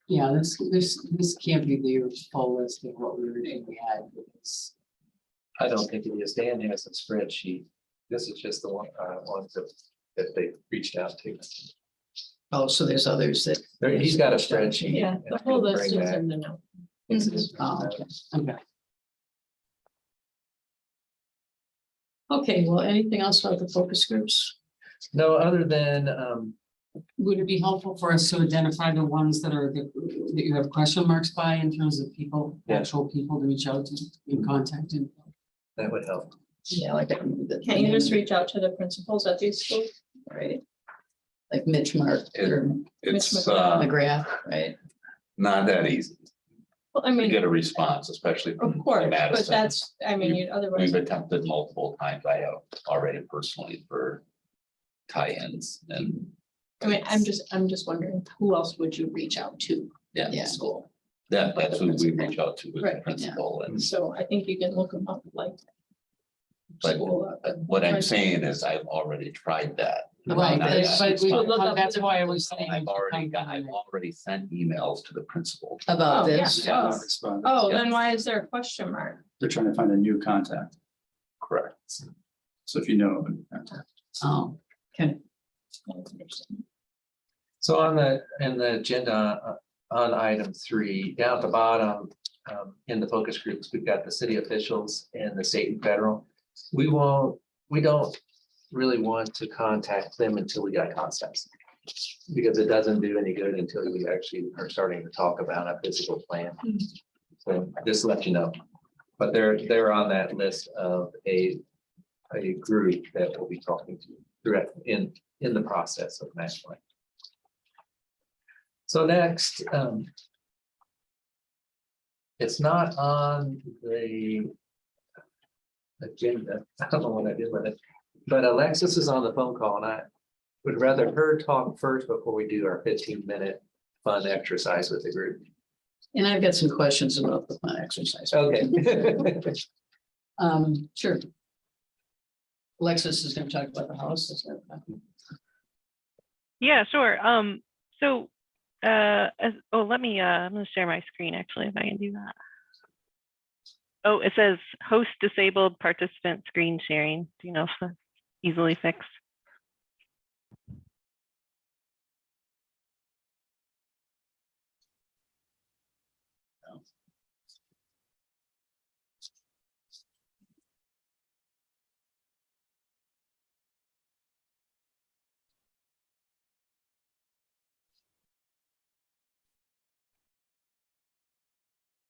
Yeah, this can't be the full list of what we originally had. Because I don't think it is. Dan has a spreadsheet. This is just the ones that they reached out to. Oh, so there's others that. He's got a spreadsheet. Yeah, the whole list is in the note. Oh, okay. okay. Okay, well, anything else about the focus groups? No, other than, Would it be helpful for us to identify the ones that you have question marks by in terms of people, Yeah. actual people to reach out to in contact? And that would help. Yeah, like. Can't you just reach out to the principals at these schools? Right. Like Mitch Mark or It's McGrath. McGrath, right? not that easy Well, I to mean, get a response, especially of from course, but Madison. that's, I mean, We've- otherwise, We've attempted multiple times. I have already personally for tie-ins and. I mean, I'm just wondering, who else would you reach out to in Yeah. the school? That's who we reach out to with Right, the yeah. principal and. So I think you can look them up like. But school, what I'm Right. saying is I've already tried that. Right, Not that's- that. but that's why I was saying. I've already sent emails to the principal. About Oh, this. yeah. Not responded. Oh, then why is there a question mark? They're trying to find a new contact. Correct. So if you know of a new contact. Oh, okay. So on the agenda, on item 3, down at the bottom, in the focus groups, we've got the city officials and the state and federal. We don't really want to contact them until we got concepts. Because it doesn't do any good until we actually are starting to talk about a physical plan. So just to let you know, but they're on that list of a group that we'll be talking to throughout in the process of national. So next, it's not on the agenda. I don't know what I did with it, but Alexis is on the phone call and I would rather her talk first before we do our 15-minute fun exercise with the group. And I've got some questions about the fun exercise. Okay. Sure. Alexis is gonna talk about the house. Is that- Yeah, sure. Let me, I'm gonna share my screen actually, if I can do that. Oh, it says host disabled participant screen sharing. Do you know if that's easily fixed?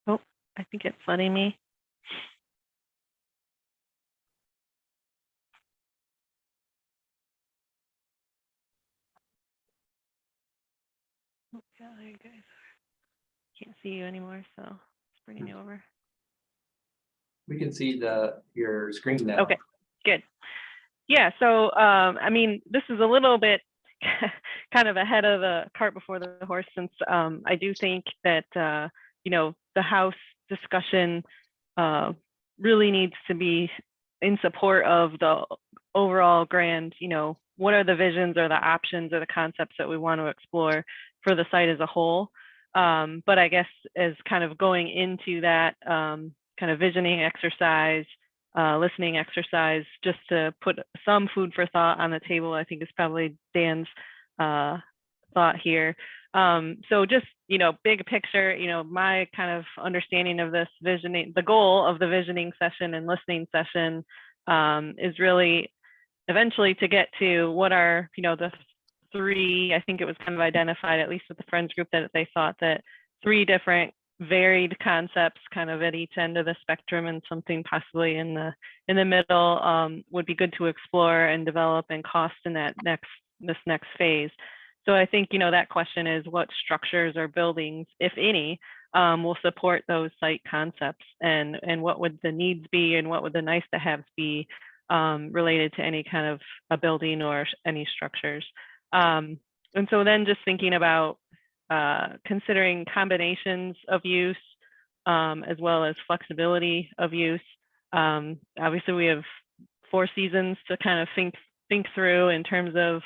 Oh, I think it's letting me. Oh, yeah, there you guys are. Can't see you anymore, so it's bringing you over. We can see your screen now. Okay, good. Yeah, so I mean, this is a little bit kind of ahead of the cart before the horse, since I do think that the House discussion really needs to be in support of the overall grand, what are the visions or the options or the concepts that we want to explore for the site as a whole. But I guess as kind of going into that kind of visioning exercise, listening exercise, just to put some food for thought on the table, I think is probably Dan's thought here. So just, big picture, my kind of understanding of this visioning, the goal of the visioning session and listening session is really eventually to get to what are, the 3, I think it was kind of identified, at least with the Friends group, that they thought that 3 different varied concepts kind of at each end of the spectrum, and something possibly in the middle would be good to explore and develop and cost in this next phase. So I think, that question is what structures or buildings, if any, will support those site concepts, and what would the needs be and what would the nice to haves be related to any kind of a building or any structures. And so then just thinking about considering combinations of use as well as flexibility of use. Obviously, we have 4 seasons to kind of think through in terms of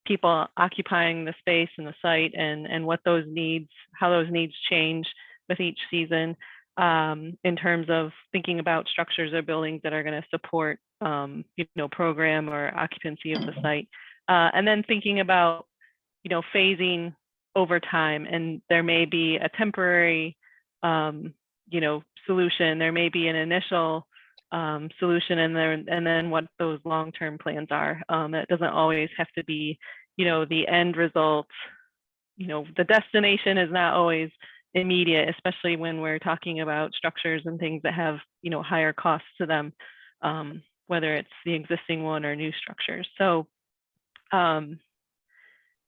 people occupying the space and the site, and what those needs, how those needs change with each season, in terms of thinking about structures or buildings that are going to support program or occupancy of the site, and then thinking about phasing over time. And there may be a temporary solution, there may be an initial solution, and then what those long-term plans are. It doesn't always have to be the end result. The destination is not always immediate, especially when we're talking about structures and things that have higher costs to them, whether it's the existing one or new structures. So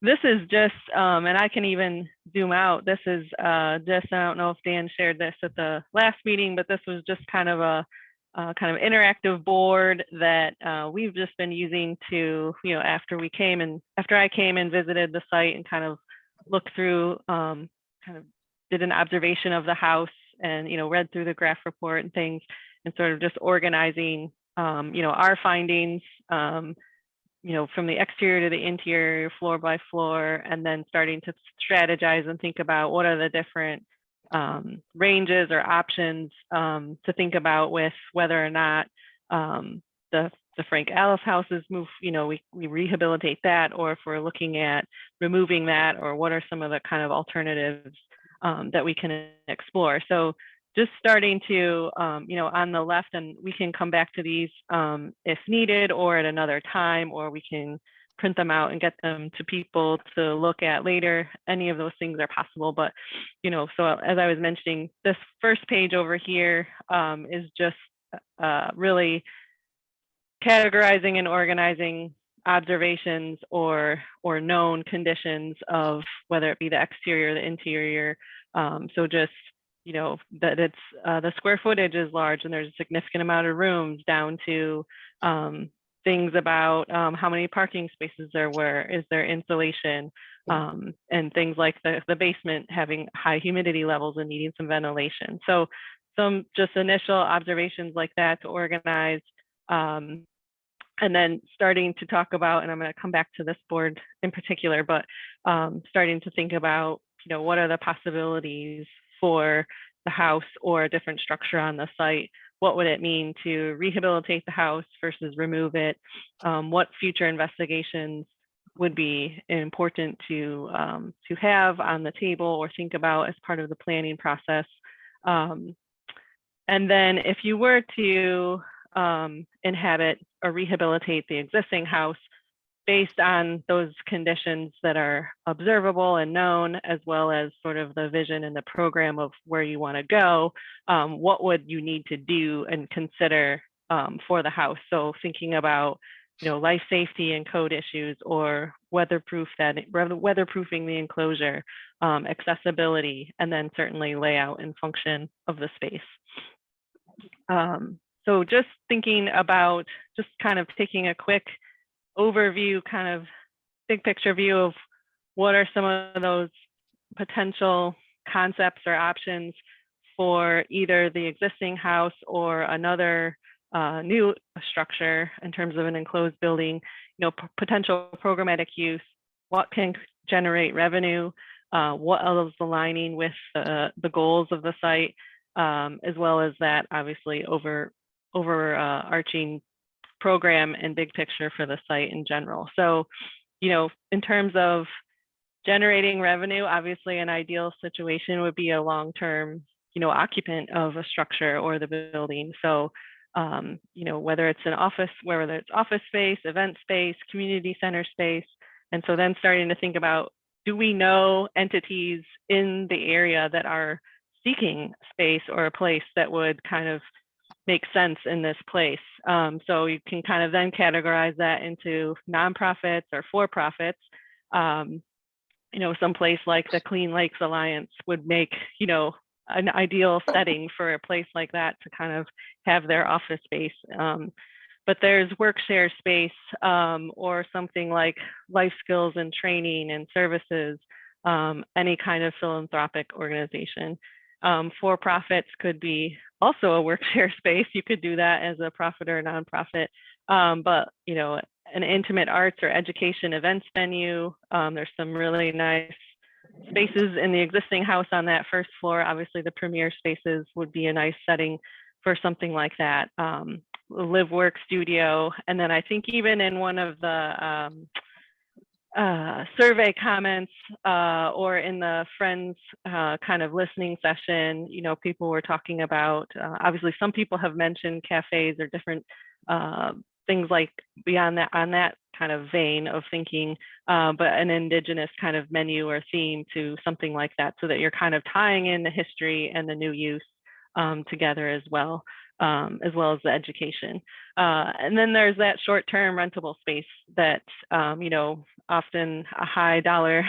this is just, and I can even zoom out. This is just, I don't know if Dan shared this at the last meeting, but this was just kind of a kind of interactive board that we've just been using to, after I came and visited the site and kind of looked through, kind of did an observation of the house and, read through the graph report and things and sort of just organizing, our findings, from the exterior to the interior, floor by floor, and then starting to strategize and think about what are the different ranges or options to think about with whether or not the Frank Alice houses move, we rehabilitate that, or if we're looking at removing that, or what are some of the kind of alternatives that we can explore. So just starting to, on the left, and we can come back to these if needed or at another time, or we can print them out and get them to people to look at later. Any of those things are possible, but, so as I was mentioning, this first page over here is just really categorizing and organizing observations or known conditions of whether it be the exterior or the interior. So just, that it's the square footage is large and there's a significant amount of rooms, down to things about how many parking spaces there were, is there insulation, and things like the basement having high humidity levels and needing some ventilation. So some just initial observations like that to organize, and then starting to talk about, and I'm going to come back to this board in particular, but starting to think about, what are the possibilities for the house or a different structure on the site? What would it mean to rehabilitate the house versus remove it? What future investigations would be important to have on the table or think about as part of the planning process? And then if you were to inhabit or rehabilitate the existing house, based on those conditions that are observable and known, as well as sort of the vision and the program of where you want to go, what would you need to do and consider for the house? So thinking about, life safety and code issues, or weatherproofing the enclosure, accessibility, and then certainly layout and function of the space. So just thinking about, just kind of taking a quick overview, kind of big picture view of what are some of those potential concepts or options for either the existing house or another new structure in terms of an enclosed building, potential programmatic use, what can generate revenue, what is aligning with the goals of the site, as well as that obviously overarching program and big picture for the site in general. So, in terms of generating revenue, obviously an ideal situation would be a long-term, occupant of a structure or the building. So, whether it's whether it's office space, event space, community center space. And so then starting to think about, do we know entities in the area that are seeking space or a place that would kind of make sense in this place? So you can kind of then categorize that into nonprofits or for-profits. Some place like the Clean Lakes Alliance would make, an ideal setting for a place like that to kind of have their office space. But there's work share space, or something like life skills and training and services, any kind of philanthropic organization. For-profits could be also a work share space. You could do that as a profit or a nonprofit. But, an intimate arts or education events venue. There's some really nice spaces in the existing house on that first floor. Obviously, the premier spaces would be a nice setting for something like that. Live work studio. And then I think even in one of the survey comments, or in the friends kind of listening session, people were talking about, obviously some people have mentioned cafes or different things like beyond that, on that kind of vein of thinking, but an indigenous kind of menu or theme to something like that, so that you're kind of tying in the history and the new use together as well. as well as the education. And then there's that short-term rentable space that, often a high dollar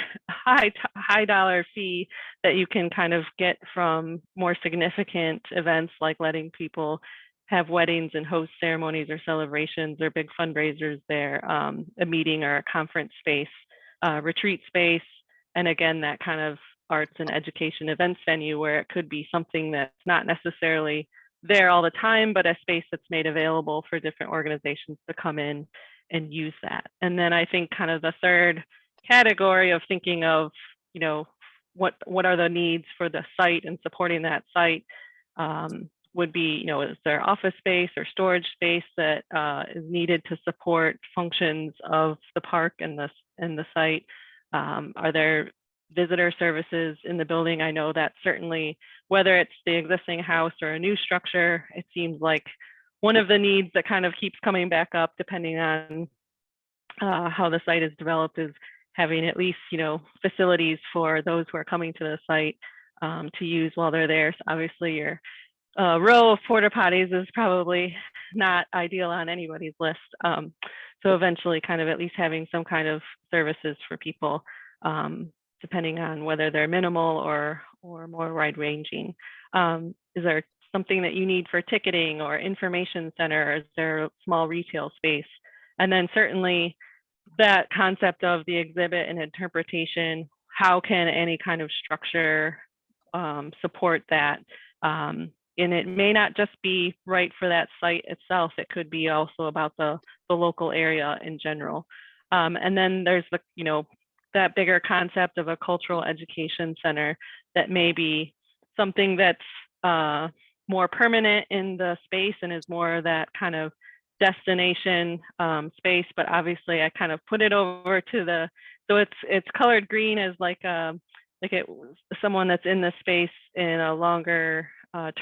fee that you can kind of get from more significant events like letting people have weddings and host ceremonies or celebrations or big fundraisers there, a meeting or a conference space, retreat space, and again, that kind of arts and education events venue where it could be something that's not necessarily there all the time, but a space that's made available for different organizations to come in and use that. And then I think kind of the third category of thinking of, what are the needs for the site and supporting that site would be, is there office space or storage space that is needed to support functions of the park and the site? Are there visitor services in the building? I know that certainly, whether it's the existing house or a new structure, it seems like one of the needs that kind of keeps coming back up, depending on how the site is developed, is having at least, facilities for those who are coming to the site to use while they're there. So obviously, your row of porta potties is probably not ideal on anybody's list. So eventually, kind of at least having some kind of services for people, depending on whether they're minimal or more wide-ranging. Is there something that you need for ticketing or information center? Is there a small retail space? And then certainly that concept of the exhibit and interpretation, how can any kind of structure support that? And it may not just be right for that site itself. It could be also about the local area in general. And then there's that bigger concept of a cultural education center that may be something that's more permanent in the space and is more that kind of destination space. But obviously I kind of put it over to so it's colored green as someone that's in the space in a longer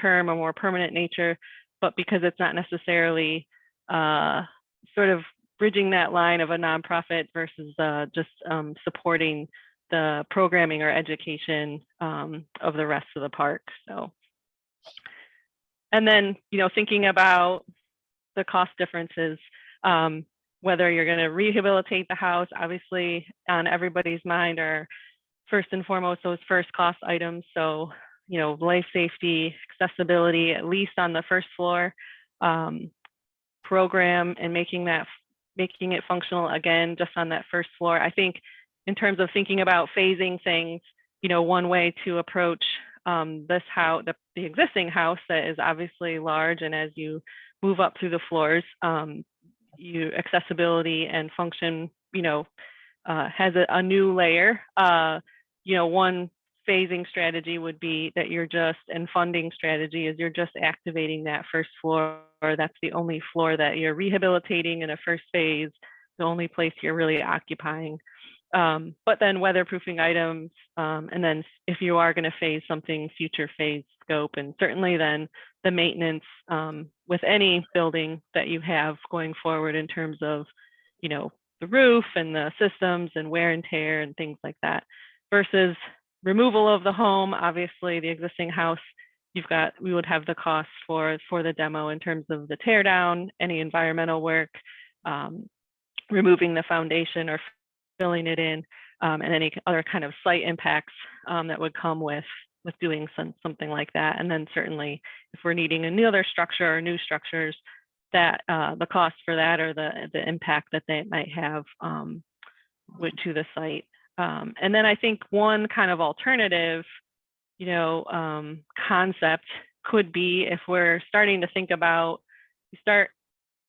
term or more permanent nature, but because it's not necessarily sort of bridging that line of a nonprofit versus just supporting the programming or education of the rest of the park. So, and then, thinking about the cost differences, whether you're going to rehabilitate the house, obviously on everybody's mind are first and foremost those first cost items. So, life safety, accessibility, at least on the first floor, program and making it functional again, just on that first floor. I think in terms of thinking about phasing things, one way to approach this house, the existing house that is obviously large, and as you move up through the floors, accessibility and function, has a new layer. One phasing strategy would be that and funding strategy is you're just activating that first floor. That's the only floor that you're rehabilitating in a first phase, the only place you're really occupying. But then weatherproofing items, and then if you are going to phase something, future phase scope, and certainly then the maintenance with any building that you have going forward in terms of, the roof and the systems and wear and tear and things like that, versus removal of the home. Obviously, the existing house, we would have the cost for the demo in terms of the tear down, any environmental work, removing the foundation or filling it in, and any other kind of site impacts that would come with doing something like that. And then certainly if we're needing another structure or new structures, that the cost for that or the impact that they might have to the site. And then I think one kind of alternative, concept could be, if we're starting to think about, start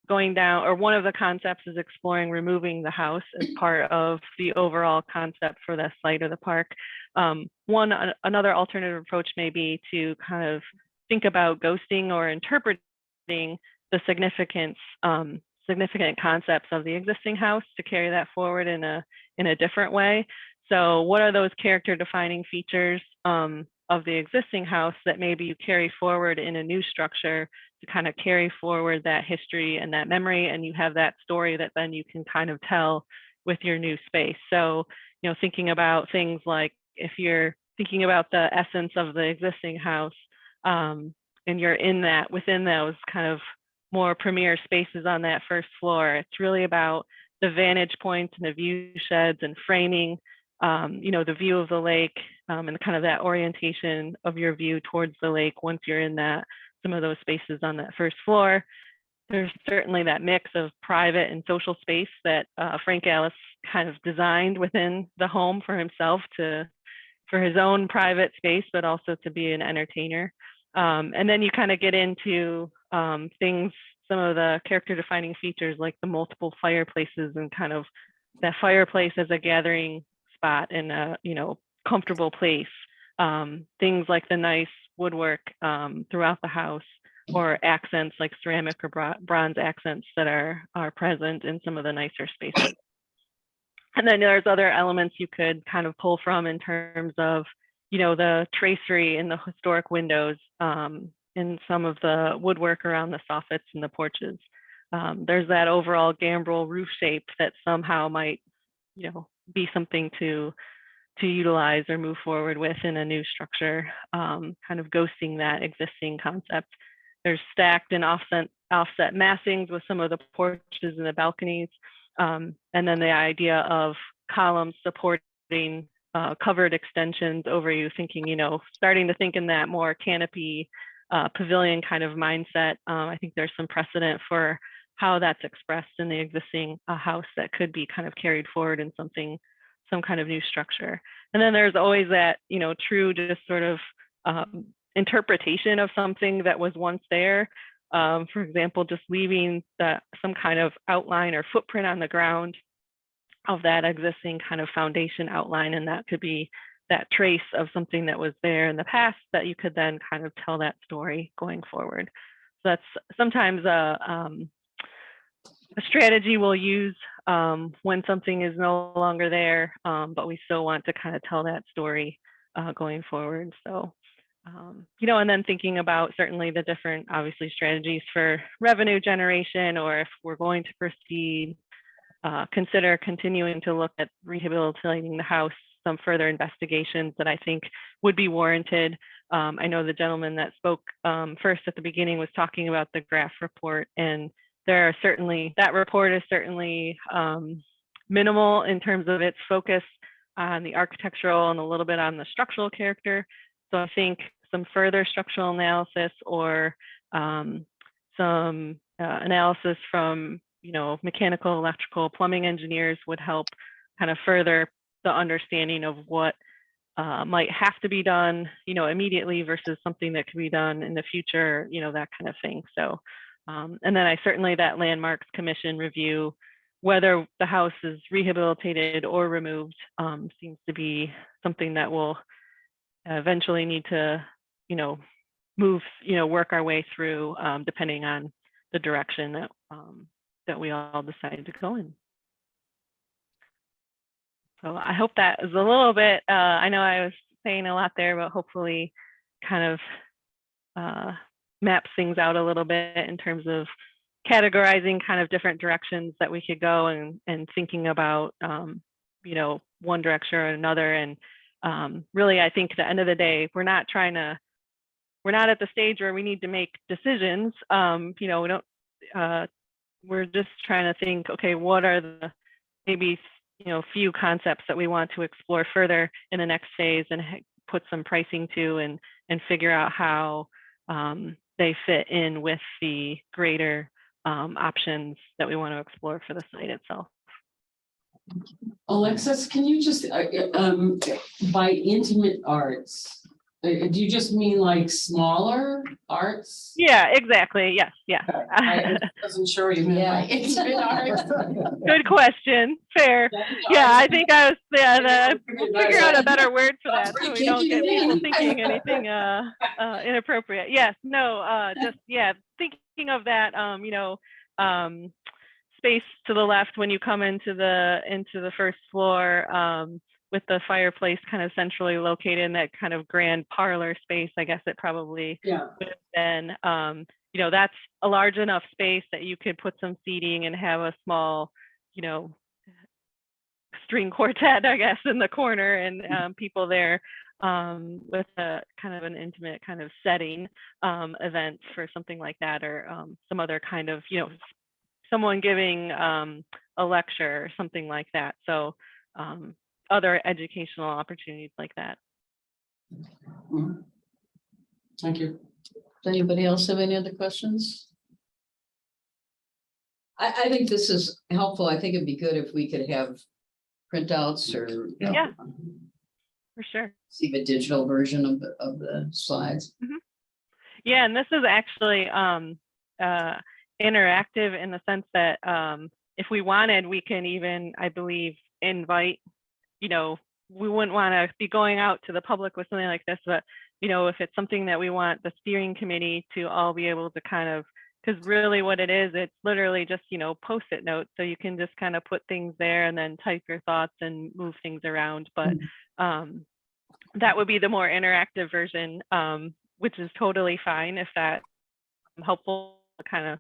going down, or one of the concepts is exploring removing the house as part of the overall concept for the site or the park. Another alternative approach may be to kind of think about ghosting or interpreting the significant concepts of the existing house to carry that forward in a different way. So what are those character defining features of the existing house that maybe you carry forward in a new structure to kind of carry forward that history and that memory, and you have that story that then you can kind of tell with your new space. So, thinking about things like, if you're thinking about the essence of the existing house, you're in that, within those kind of more premier spaces on that first floor. It's really about the vantage points and the view sheds and framing, the view of the lake, and kind of that orientation of your view towards the lake once you're in some of those spaces on that first floor. There's certainly that mix of private and social space that Frank Alice kind of designed within the home for himself for his own private space, but also to be an entertainer. And then you kind of get into things, some of the character defining features like the multiple fireplaces and kind of that fireplace as a gathering spot and a, comfortable place. Things like the nice woodwork throughout the house, or accents like ceramic or bronze accents that are present in some of the nicer spaces. And then there's other elements you could kind of pull from in terms of, the tracery in the historic windows, in some of the woodwork around the soffits and the porches. There's that overall gambrel roof shape that somehow might, be something to utilize or move forward with in a new structure, kind of ghosting that existing concept. There's stacked and offset massings with some of the porches and the balconies. And then the idea of columns supporting covered extensions over you, thinking, starting to think in that more canopy pavilion kind of mindset. I think there's some precedent for how that's expressed in the existing house that could be kind of carried forward in some kind of new structure. And then there's always that, true just sort of interpretation of something that was once there. For example, just leaving some kind of outline or footprint on the ground of that existing kind of foundation outline, and that could be that trace of something that was there in the past that you could then kind of tell that story going forward. So that's sometimes a strategy we'll use when something is no longer there, but we still want to kind of tell that story going forward. So, and then thinking about certainly the different, obviously, strategies for revenue generation, or if we're going to proceed, consider continuing to look at rehabilitating the house, some further investigations that I think would be warranted. I know the gentleman that spoke first at the beginning was talking about the Graf report, and that report is certainly minimal in terms of its focus on the architectural and a little bit on the structural character. So I think some further structural analysis or some analysis from, mechanical, electrical, plumbing engineers would help kind of further the understanding of what might have to be done, immediately versus something that could be done in the future, that kind of thing. So, and then that Landmarks Commission review, whether the house is rehabilitated or removed, seems to be something that will eventually need to, move, work our way through, depending on the direction that we all decided to go in. So I hope that is a little bit, I know I was saying a lot there, but hopefully kind of maps things out a little bit in terms of categorizing kind of different directions that we could go, and thinking about, one direction or another. And really, I think at the end of the day, we're not at the stage where we need to make decisions. We're just trying to think, okay, what are the maybe, few concepts that we want to explore further in the next phase, and put some pricing to, and figure out how they fit in with the greater options that we want to explore for the site itself. Alexis, can you just, by intimate arts, do you just mean like smaller arts? Yeah, exactly. Yes. Yeah. I wasn't sure what you meant by intimate arts. Good question. Fair. Yeah, I think we'll figure out a better word for that, so we don't get people thinking anything inappropriate. Yes. No. Just thinking of that. Space to the left when you come into the first floor, with the fireplace kind of centrally located in that kind of grand parlor space. I guess it probably would have been. That's a large enough space that you could put some seating and have a small, string quartet, I guess, in the corner, and people there with a kind of an intimate kind of setting, event for something like that, or some other kind of, someone giving a lecture or something like that. So other educational opportunities like that. Mhm. Thank you. Does anybody else have any other questions? I think this is helpful. I think it'd be good if we could have printouts or. Yeah. For sure. See the digital version of the slides. Yeah, and this is actually interactive in the sense that if we wanted, we can even, I believe, invite, we wouldn't want to be going out to the public with something like this, but, if it's something that we want the steering committee to all be able to kind of, because really what it is, it's literally just, Post-it notes. So you can just kind of put things there and then type your thoughts and move things around. But that would be the more interactive version, which is totally fine if that's helpful, kind of,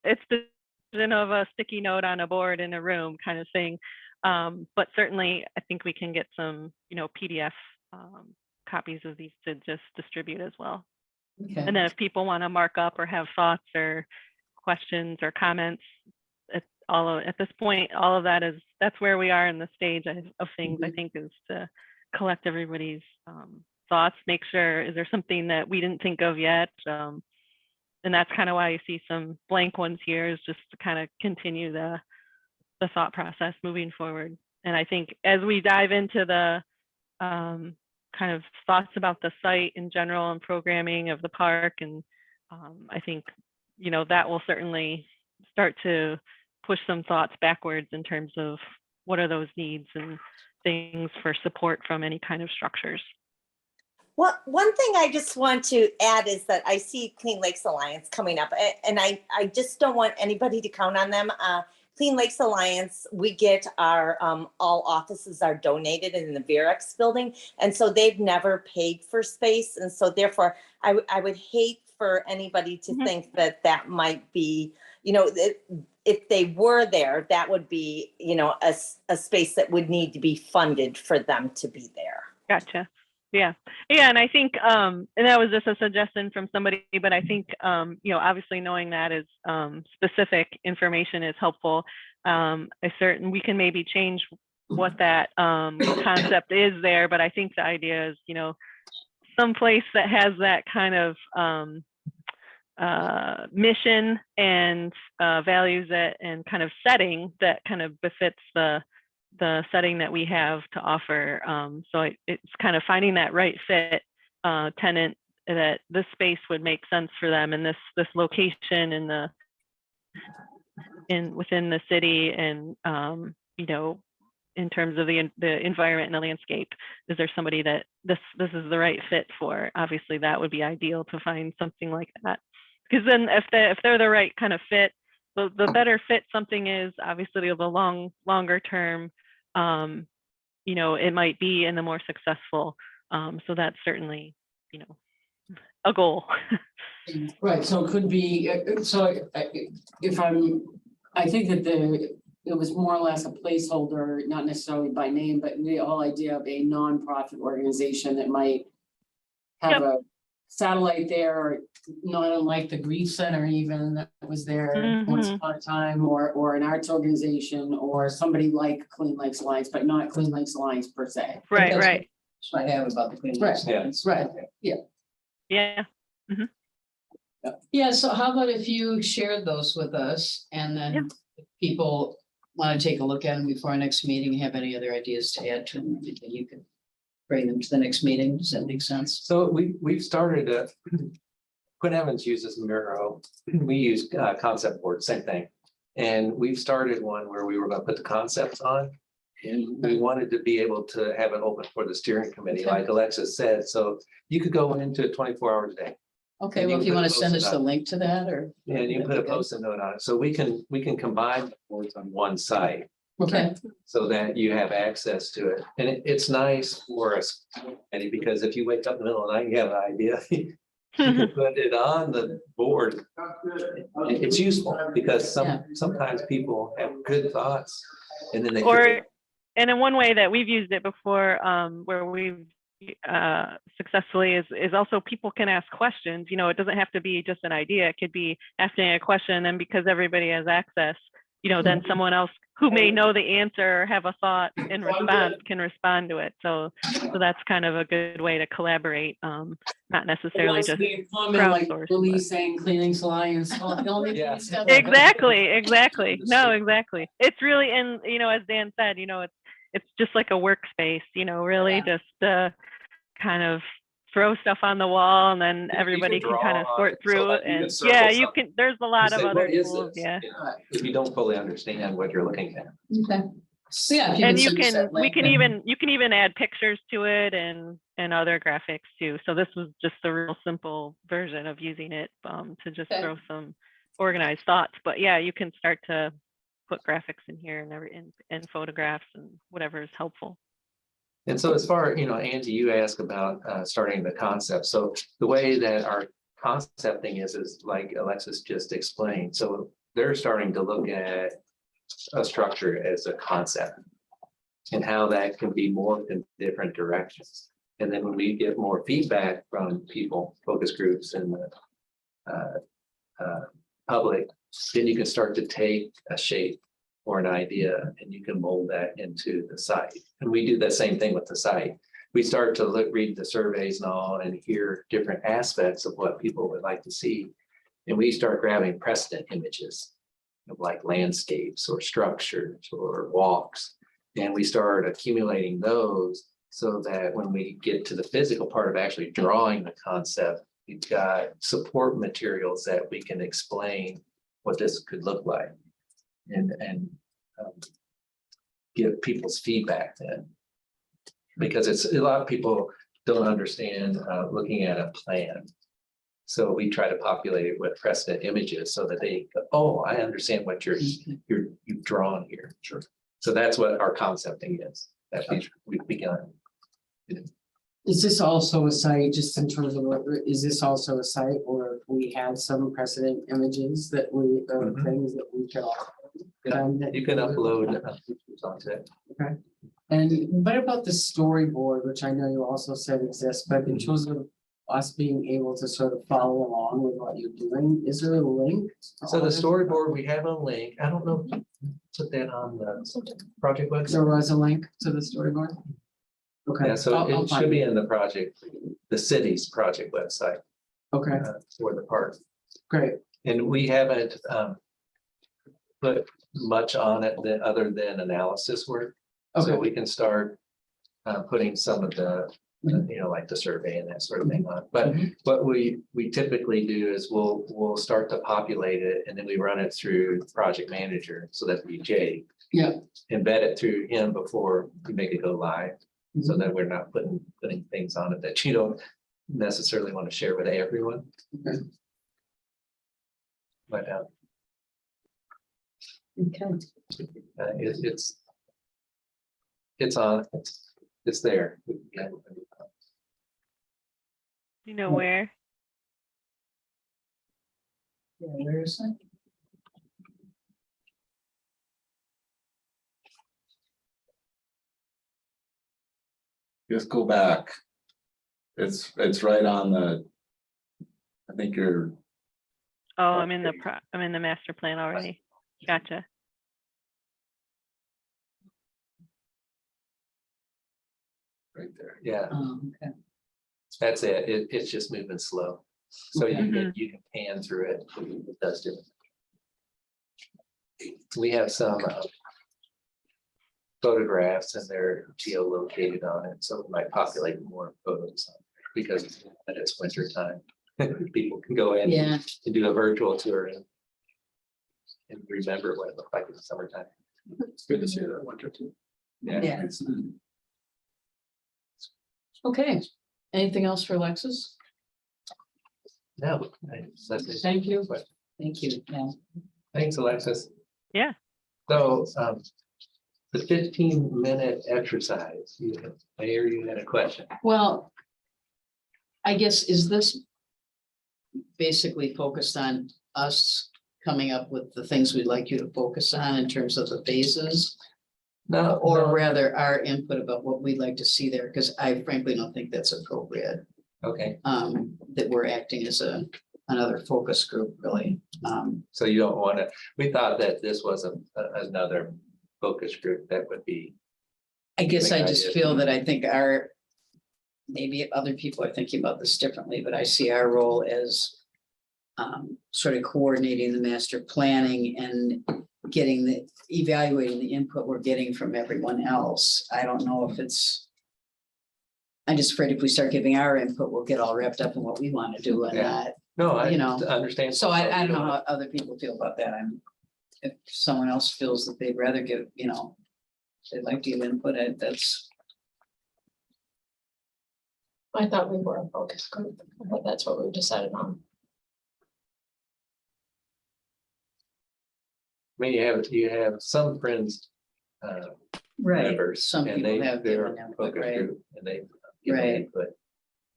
it's the version of a sticky note on a board in a room kind of thing. But certainly I think we can get some, PDF copies of these to just distribute as well. Okay. And then if people want to mark up or have thoughts or questions or comments, at this point, all of that's where we are in the stage of things, I think, is to collect everybody's thoughts, make sure, is there something that we didn't think of yet? And that's kind of why you see some blank ones here, is just to kind of continue the thought process moving forward. And I think as we dive into the kind of thoughts about the site in general and programming of the park, and I think, that will certainly start to push some thoughts backwards in terms of what are those needs and things for support from any kind of structures. Well, one thing I just want to add is that I see Clean Lakes Alliance coming up, and I just don't want anybody to count on them. Clean Lakes Alliance, we get our, all offices are donated in the Virex building. And so they've never paid for space. And so therefore, I would hate for anybody to think that that might be, if they were there, that would be, a space that would need to be funded for them to be there. Gotcha. Yeah. And I think, and that was just a suggestion from somebody, but I think, obviously knowing that is specific information is helpful. We can maybe change what that concept is there, but I think the idea is, some place that has that kind of mission and values and kind of setting that kind of befits the setting that we have to offer. So it's kind of finding that right fit tenant that this space would make sense for them, and this location within the city, and in terms of the environment and the landscape. Is there somebody that this is the right fit for? Obviously, that would be ideal to find something like that, because then if they're the right kind of fit, the better fit something is, obviously the longer term, it might be, and the more successful. So that's certainly, a goal. Right, so it could be, I think that it was more or less a placeholder, not necessarily by name, but the whole idea of a nonprofit organization that might have a satellite there, not unlike the Grief Center even that was there once upon a time, or an arts organization, or somebody like Clean Lakes Alliance, but not Clean Lakes Alliance per se. Right. I have about the Clean Lakes Alliance. Right. Yeah. Yeah, so how about if you shared those with us, and then if people want to take a look at them before our next meeting, have any other ideas to add to them, you can bring them to the next meeting. Does that make sense? So we've started, Quinn Evans uses Miro. We use concept board, same thing. And we've started one where we were going to put the concepts on. And we wanted to be able to have it open for the steering committee, like Alexis said. So you could go into it 24 hours a day. Okay, well, if you want to send us the link to that, or. And you can put a post-it note on it. So we can combine the boards on one site Okay. so that you have access to it. And it's nice for us, Eddie, because if you wake up in the middle of the night, you have an idea. You can put it on the board. It's useful because sometimes people have good thoughts, and then they And in one way that we've used it before, where we've successfully is also people can ask questions. You know, it doesn't have to be just an idea. It could be asking a question, and because everybody has access, you know, then someone else who may know the answer or have a thought in response can respond to it. So that's kind of a good way to collaborate, not necessarily just Like crowdsource. Louise saying Clean Lakes Alliance. Yeah. Exactly. No, exactly. It's really, and you know, as Dan said, you know, it's just like a workspace, you know, really just kind of throw stuff on the wall, and then everybody can kind of sort through it. And yeah, you can, there's a lot of other tools. Yeah. If you don't fully understand what you're looking at. Okay. So yeah. if And could you send us can, that we link, can then- even add pictures to it and other graphics too. So this was just a real simple version of using it to just Okay. throw some organized thoughts. But yeah, you can start to put graphics in here and photographs and whatever is helpful. And so as far, you know, Angie, you asked about starting the concept. So the way that our concepting is like Alexis just explained. So they're starting to look at a structure as a concept and how that can be morphed in different directions. And then when we get more feedback from people, focus groups and the public, then you can start to take a shape or an idea and you can mold that into the site. And we do the same thing with the site. We start to read the surveys and all and hear different aspects of what people would like to see. And we start grabbing precedent images of like landscapes or structures or walks. And we start accumulating those so that when we get to the physical part of actually drawing the concept, we've got support materials that we can explain what this could look like. And give people's feedback then. Because it's a lot of people don't understand looking at a plan. So we try to populate it with precedent images so that they go, oh, I understand what you've drawn here. Sure. So that's what our concepting is that we've begun. Is this also a site, just in terms of, is this also a site where we had some precedent images that we, things that we could all. You can upload pictures onto it. Okay. And what about the storyboard, which I know you also said exists, but in terms of us being able to sort of follow along with what you're doing, is there a link? So the storyboard, we have a link. I don't know if you put that on the project website. There was a link to the storyboard? Okay. Yeah, so I'll it find should be in the project, the city's project website Okay, for the park. great. And we haven't put much on it other than analysis work. Okay. So we can start putting some of the, you know, like the survey and that sort of thing on. But what we typically do is we'll start to populate it and then we run it through the project manager. So that'd be Jay. Yeah. Embed it through him before we make it go live. So that we're not putting things on it that you don't necessarily want to share with everyone. Okay. But Okay. it's on, it's there. You know where? Yeah, where is it? Just go back. It's right on the, I think you're, Oh, I'm in the master plan already. Gotcha. right there. Yeah, Okay. that's it. It's just moving slow. So you can pan through it. It does do it. We have some photographs and they're geolocated on it, so it might populate more photos because it's winter time. People can go in Yeah. and do a virtual tour and remember what it looked like in the summertime. It's good to see that winter too. Yeah. Okay. Anything else for Alexis? No, that's it. Thank you. Thank you. Yeah. Thanks, Alexis. Yeah. So the 15-minute exercise, Mayor, you had a question. Well, I guess, is this basically focused on us coming up with the things we'd like you to focus on in terms of the phases? No, Or no, rather our input about what we'd like to see there, because I frankly don't think that's appropriate. okay, That we're acting as another focus group, really. so you don't want to, we thought that this was another focus group that would be. I guess I Big just idea. feel that I think maybe other people are thinking about this differently, but I see our role as sort of coordinating the master planning and evaluating the input we're getting from everyone else. I don't know if I'm just afraid if we start giving our input, we'll get all wrapped up in what we want to do and Yeah. not. No, I You know, understand. So I don't know how other people feel about that. If someone else feels that they'd rather give, they'd like to give input, that's. I thought we were a focus group. I thought that's what we decided on. I mean, you have some friends, members, Some and people they, have they're given a input, focus right? group, and they. give Right. input.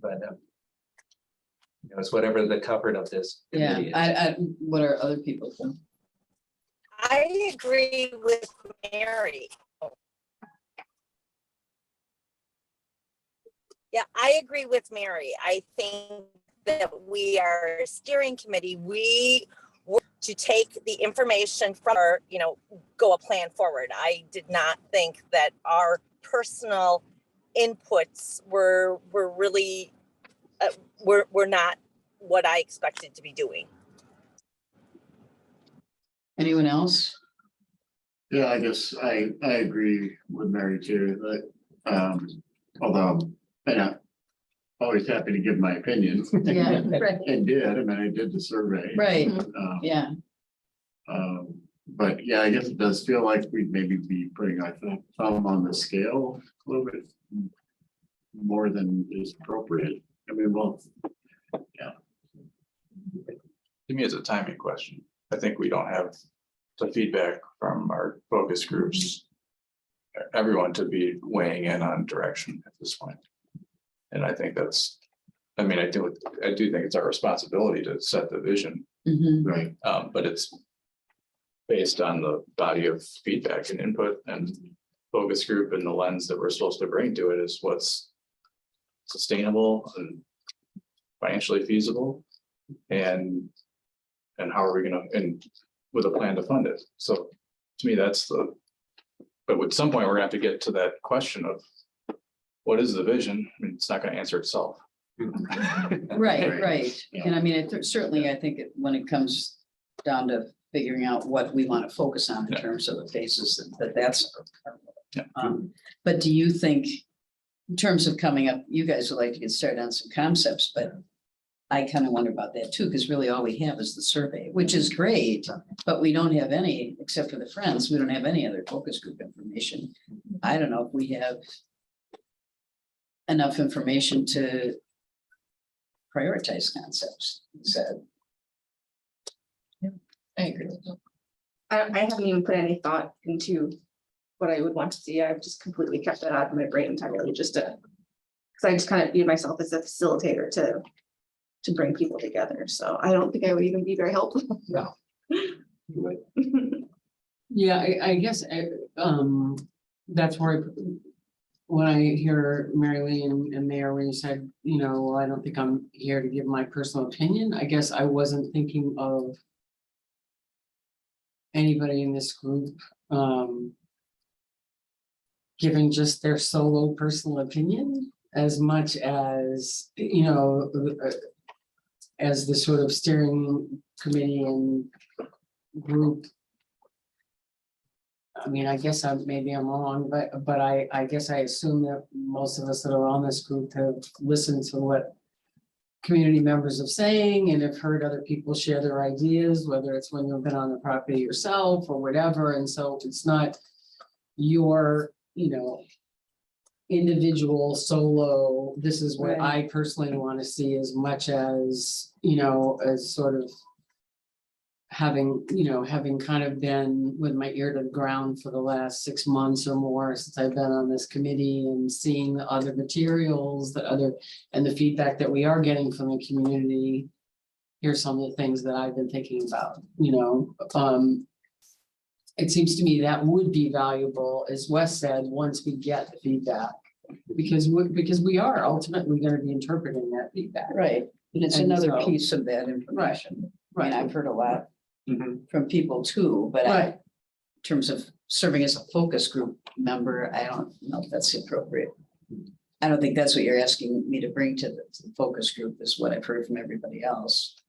But, it's whatever the comfort of this. Yeah, committee is. what are other people think? I agree with Mary. Yeah, I agree with Mary. I think that we are a steering committee. We work to take the information from our, go a plan forward. I did not think that our personal inputs were really, were not what I expected to be doing. Anyone else? Yeah, I guess I agree with Mary too, that, although, I'm always happy to give my opinion. Yeah, right, And did, I mean, I did the survey. right, Um, yeah, But yeah, I guess it does feel like we'd maybe be putting our thumb on the scale a little bit more than is appropriate. I mean, well, To me, it's a timing question. I think we don't have the feedback from our focus groups. Everyone to be weighing in on direction at this point. And I think I do think it's our responsibility to set the vision, mhm, right, but it's based on the body of feedback and input and focus group and the lens that we're supposed to bring to it is what's sustainable and financially feasible and how are we gonna, and with a plan to fund it. So to me, but at some point, we're gonna have to get to that question of what is the vision? I mean, it's not gonna answer itself. right. Yeah. And I mean, certainly, I think when it comes down to figuring out what we want to focus on in Yeah. terms of the phases, that's. Yeah. But do you think, in terms of coming up, you guys would like to get started on some concepts, but I kind of wonder about that too, because really all we have is the survey, which is great, but we don't have any, except for the friends, we don't have any other focus group information. I don't know if we have enough information to prioritize concepts, said. I agree with you. I haven't even put any thought into what I would want to see. I've just completely kept that out of my brain entirely, just to, because I just kind of view myself as a facilitator to bring people together. So I don't think I would even be very helpful. No. Yeah, I guess, that's where, when I hear Mary Lee and Mayor, when you said, well, I don't think I'm here to give my personal opinion, I guess I wasn't thinking of anybody in this group, giving just their solo personal opinion as much as, as the sort of steering committee and group. I mean, I guess maybe I'm wrong, but I guess I assume that most of us that are on this group have listened to what community members are saying and have heard other people share their ideas, whether it's when you've been on the property yourself or whatever. And so it's not your, individual solo, this is what I personally want to see, as much as, as sort of having kind of been with my ear to the ground for the last 6 months or more since I've been on this committee and seeing the other materials and the feedback that we are getting from the community. Here's some of the things that I've been thinking about, it seems to me that would be valuable, as Wes said, once we get the feedback. Because we are ultimately gonna be interpreting that feedback. Right, and it's And another so- piece of that information. I mean, Right. I've heard a lot Mhm. from people too, but Right. in terms of serving as a focus group member, I don't know if that's appropriate. I don't think that's what you're asking me to bring to the focus group, is what I've heard from everybody else.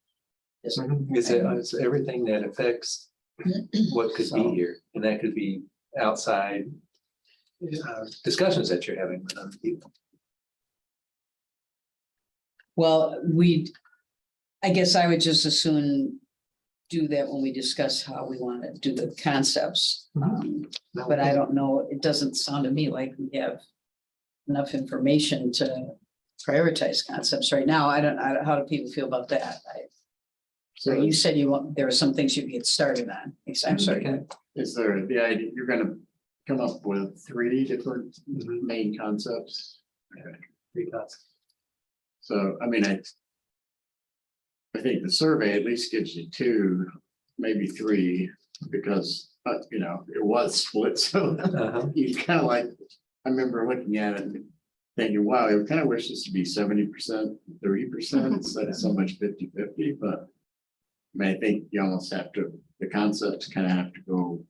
Is it? It's everything that affects what could be here, and that could be outside discussions that you're having with other people. Well, I guess I would just as soon do that when we discuss how we want to do the concepts. But I don't know, it doesn't sound to me like we have enough information to prioritize concepts right now. How do people feel about that? So you said there were some things you could get started on. I'm sorry. Is there the idea, you're gonna come up with 3 different main concepts? Three thoughts. So, I mean, I think the survey at least gives you 2, maybe 3, because, you know, it was split, so you kind of like, I remember looking at it and thinking, wow, I kind of wish this would be 70%, 30% instead of so much 50-50, but I mean, I think you almost have to, the concepts kind of have to go,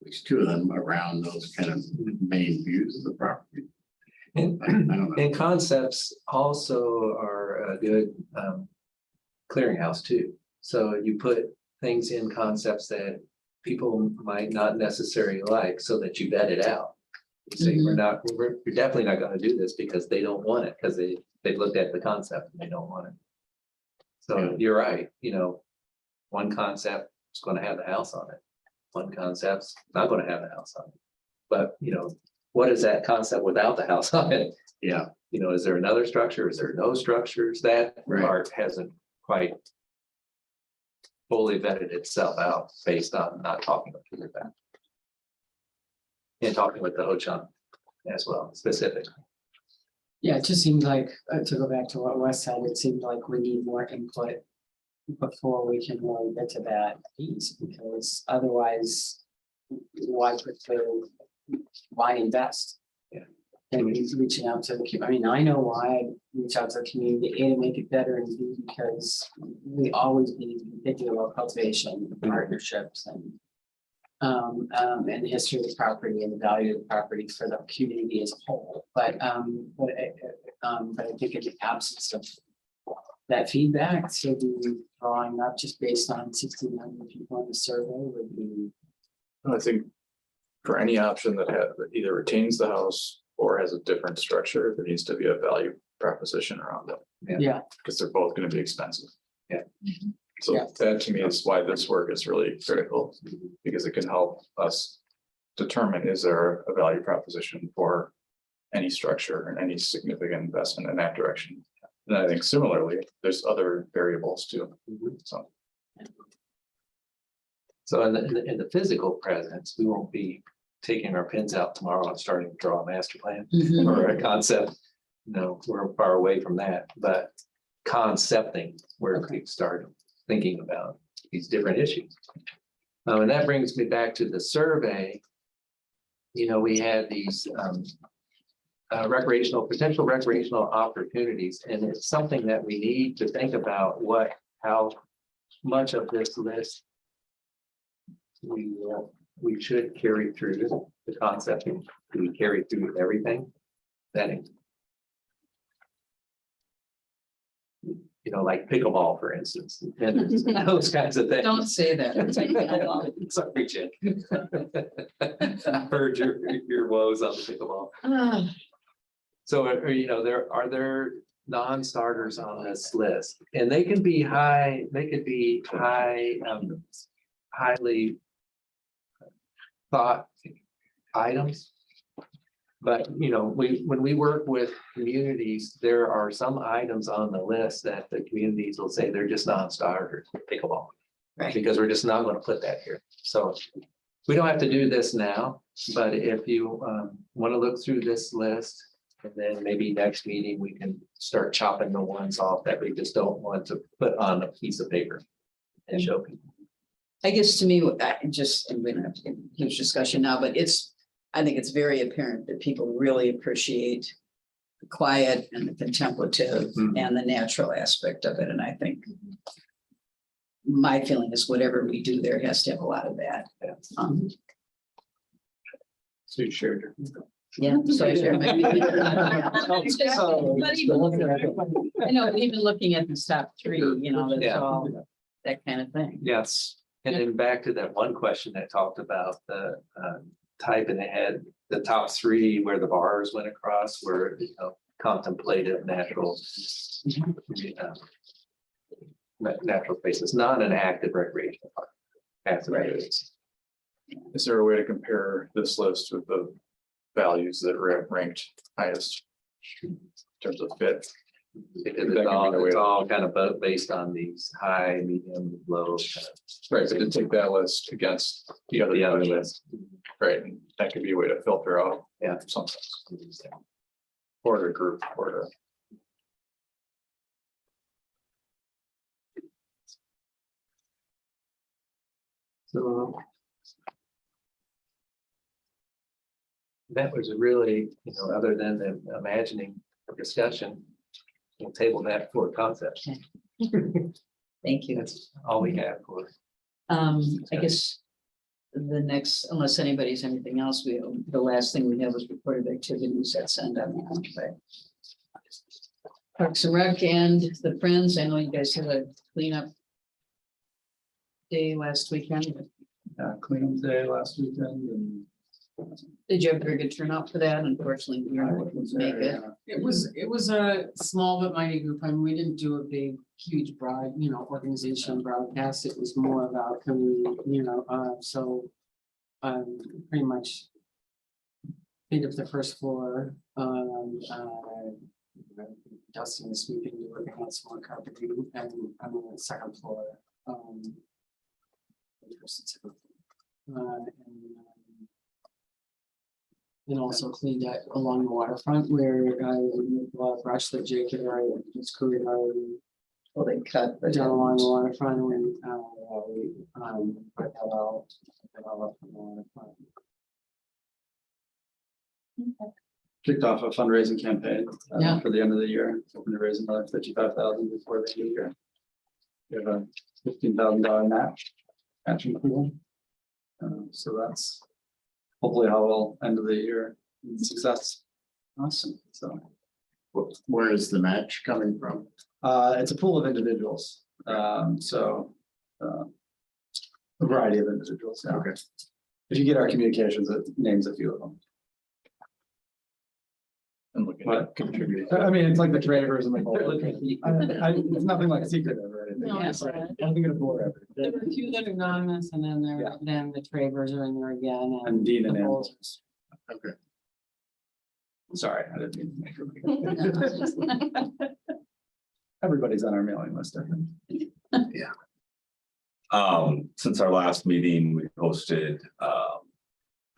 at least 2 of them around those kind of main views of the property. And, I don't know. and concepts also are a good clearinghouse too. So you put things in concepts that people might not necessarily like, so that you vet it out. You say, we're definitely not gonna do this because they don't want it, because they've looked at the concept and they don't want it. So you're right, you know, one concept is gonna have the house on it. One concept's not gonna have the house on it. But, you know, what is that concept without the house on it? Yeah, You know, is there another structure? Is there no structures? That Right. part hasn't quite fully vetted itself out based on not talking with that. And talking with the Ho-Chunk as well, specifically. Yeah, it just seemed like, to go back to what Wes said, it seemed like we need more input before we can really get to that piece, because otherwise, why invest? Yeah. And he's reaching out to the community. I mean, I know why I reach out to the community, A, to make it better, and B, because we always need to be thinking about cultivation, partnerships, and the history of the property and the value of the property for the community as a whole. But I think in the absence of that feedback, so the drawing up just based on 1,600 people in the survey would be. I think for any option that either retains the house or has a different structure, there needs to be a value proposition around it, Yeah, because they're both gonna be expensive. Yeah. So Yeah. that to me is why this work is really critical, because it can help us determine, is there a value proposition for any structure and any significant investment in that direction. And I think similarly, there's other variables too, so. So in the physical presence, we won't be taking our pens out tomorrow and starting to draw a master plan or a concept. No, we're far away from that, but concepting where we start thinking about these different issues. And that brings me back to the survey. You know, we had these potential recreational opportunities, and it's something that we need to think about how much of this list we should carry through the concept. Do we carry through everything? Then, you know, like pickleball, for instance, and those kinds of things. Don't say that. Sorry, Jen. I heard your woes on the pickleball. So, you know, are there non-starters on this list? And they can be highly thought items. But, you know, when we work with communities, there are some items on the list that the communities will say they're just non-starters, pickleball. Right. Because we're just not going to put that here. So we don't have to do this now, but if you want to look through this list, and then maybe next meeting, we can start chopping the ones off that we just don't want to put on a piece of paper and show people. I guess to me, I just, and we don't have to get a huge discussion now, but I think it's very apparent that people really appreciate the quiet and the contemplative and the natural aspect of it. And I think my feeling is whatever we do there has to have a lot of that. So you shared your. Yeah. So I share my opinion. But even looking at- I know, even looking at the top three, you know, that's Yeah. all that kind of thing. Yes, and then back to that one question that talked about the typing ahead, the top three where the bars went across were, you know, contemplative, natural. Natural spaces, not an active recreational park. Active areas. Is there a way to compare this list with the values that were ranked highest in terms of fit? Because it's all kind of based on these high, medium, low. Kind of, Right, so to take that list against the other questions. list, right, and that could be a way to filter out, Yeah. something. Or to group, or to. So that was really, you know, other than the imagining discussion, we'll table that for concept. Thank you. That's all we have for. I guess the next, unless anybody's anything else, the last thing we have was reported activities that send on that, but Parks and Rec and the Friends, I know you guys had a cleanup day last weekend. Cleanup day last weekend and. Did you have a very good turnout for that? Unfortunately, we weren't able to make it. It was a small but mighty group. I mean, we didn't do a big, huge organization broadcast. It was more about community, pretty much cleaned up the first floor, dusting and sweeping, working on some more carpeting, and I'm on the second floor. First and second floor. And also cleaned up along the waterfront where I brushed that Jake had already just cleared already Well, they cut, but down along the waterfront and we put that all up on the waterfront. Kicked off a fundraising campaign Yeah. for the end of the year, hoping to raise another 55,000 before the end of the year. We have a $15,000 matching pool. So that's hopefully how we'll end of the year in success. awesome. So Where is the match coming from? it's a pool of individuals. A variety of individuals. Yeah. Okay. If you get our communications, it names a few of them. And looking What? at contributing. I mean, it's like the traders and the. It's nothing like secretive or anything. No, It's it's like, I'm gonna bore everything. There were a few that are anonymous and then then the Travers are in there again. And Dean and the Ann. Bulls. Okay. Sorry, I didn't mean to make it. Everybody's on our mailing list, I think. Since our last meeting, we hosted, I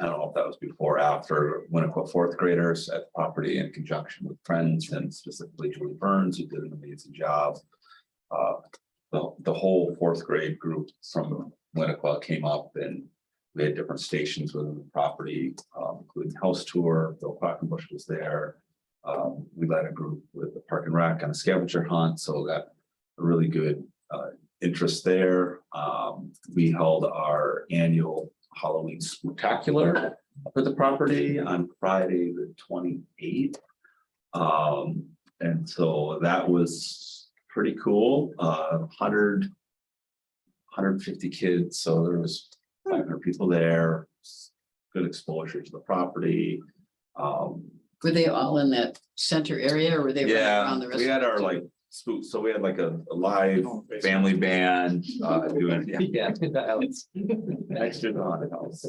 don't know if that was before or after, Winnequa fourth graders at the property in conjunction with friends and specifically Julie Burns, who did an amazing job. The whole fourth grade group from Winnequa came up and we had different stations within the property, including house tour. Bill Quackenbush was there. We led a group with the Park and Rec on a scavenger hunt, so we got a really good interest there. We held our annual Halloween spectacular up at the property on Friday, the 28th. And so that was pretty cool. 150 kids, so there was 500 people there. Good exposure to the property. Were they all in that center area or were they running around the rest? We had our like spook, so we had like a live family band doing. Yeah. Next to the haunted house.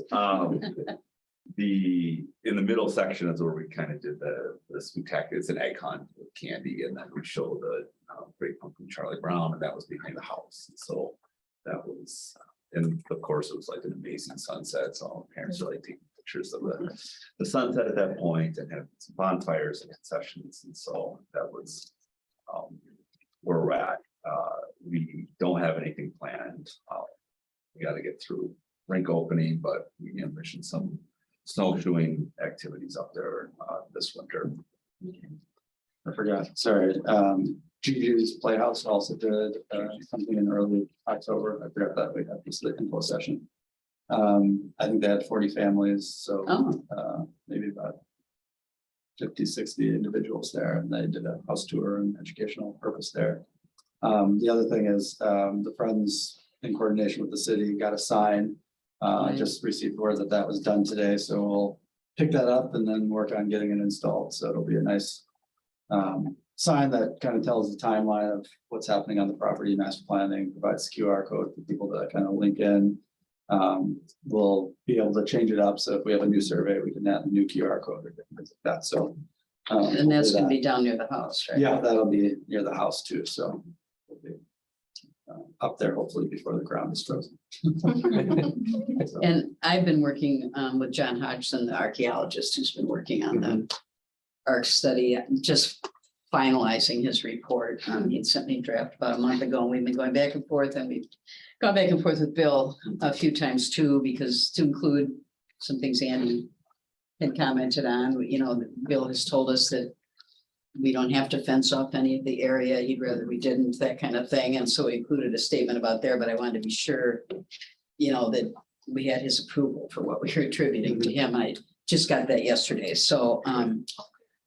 In the middle section is where we kind of did the spectacular. It's an egg hunt with candy, and then we showed the Great Pumpkin Charlie Brown, and that was behind the house. So that was, and of course, it was like an amazing sunset. So parents are like taking pictures of the sunset at that point, and had some bonfires and concessions, and so that was where we're at. We don't have anything planned we gotta get through rink opening, but we envision some snowshoeing activities up there this winter. I forgot, sorry, Juju's Playhouse also did something in early October. I forgot that we had this info session. I think they had 40 families, so maybe about 50, 60 individuals there, and they did a house tour and educational purpose there. The other thing is, the Friends in coordination with the city got a sign. Just received word that that was done today, so we'll pick that up and then work on getting it installed. So it'll be a nice sign that kind of tells the timeline of what's happening on the property, master planning, provides QR code for people to kind of link in. We'll be able to change it up, so if we have a new survey, we can add a new QR code or things like that, so. And that's hopefully gonna be down near the house, right? Yeah, that'll be near the house too, so. We'll be up there hopefully before the ground is frozen. So, And I've been working with John Hodgson, the archaeologist who's been working on the ARC study, just finalizing his report. He sent me a draft about a month ago, and we've been going back and forth, and we've gone back and forth with Bill a few times too, because to include some things Andy had commented on, you know, Bill has told us that we don't have to fence off any of the area. He'd rather we didn't, that kind of thing. And so we included a statement about there, but I wanted to be sure, you know, that we had his approval for what we were attributing to him. I just got that yesterday. So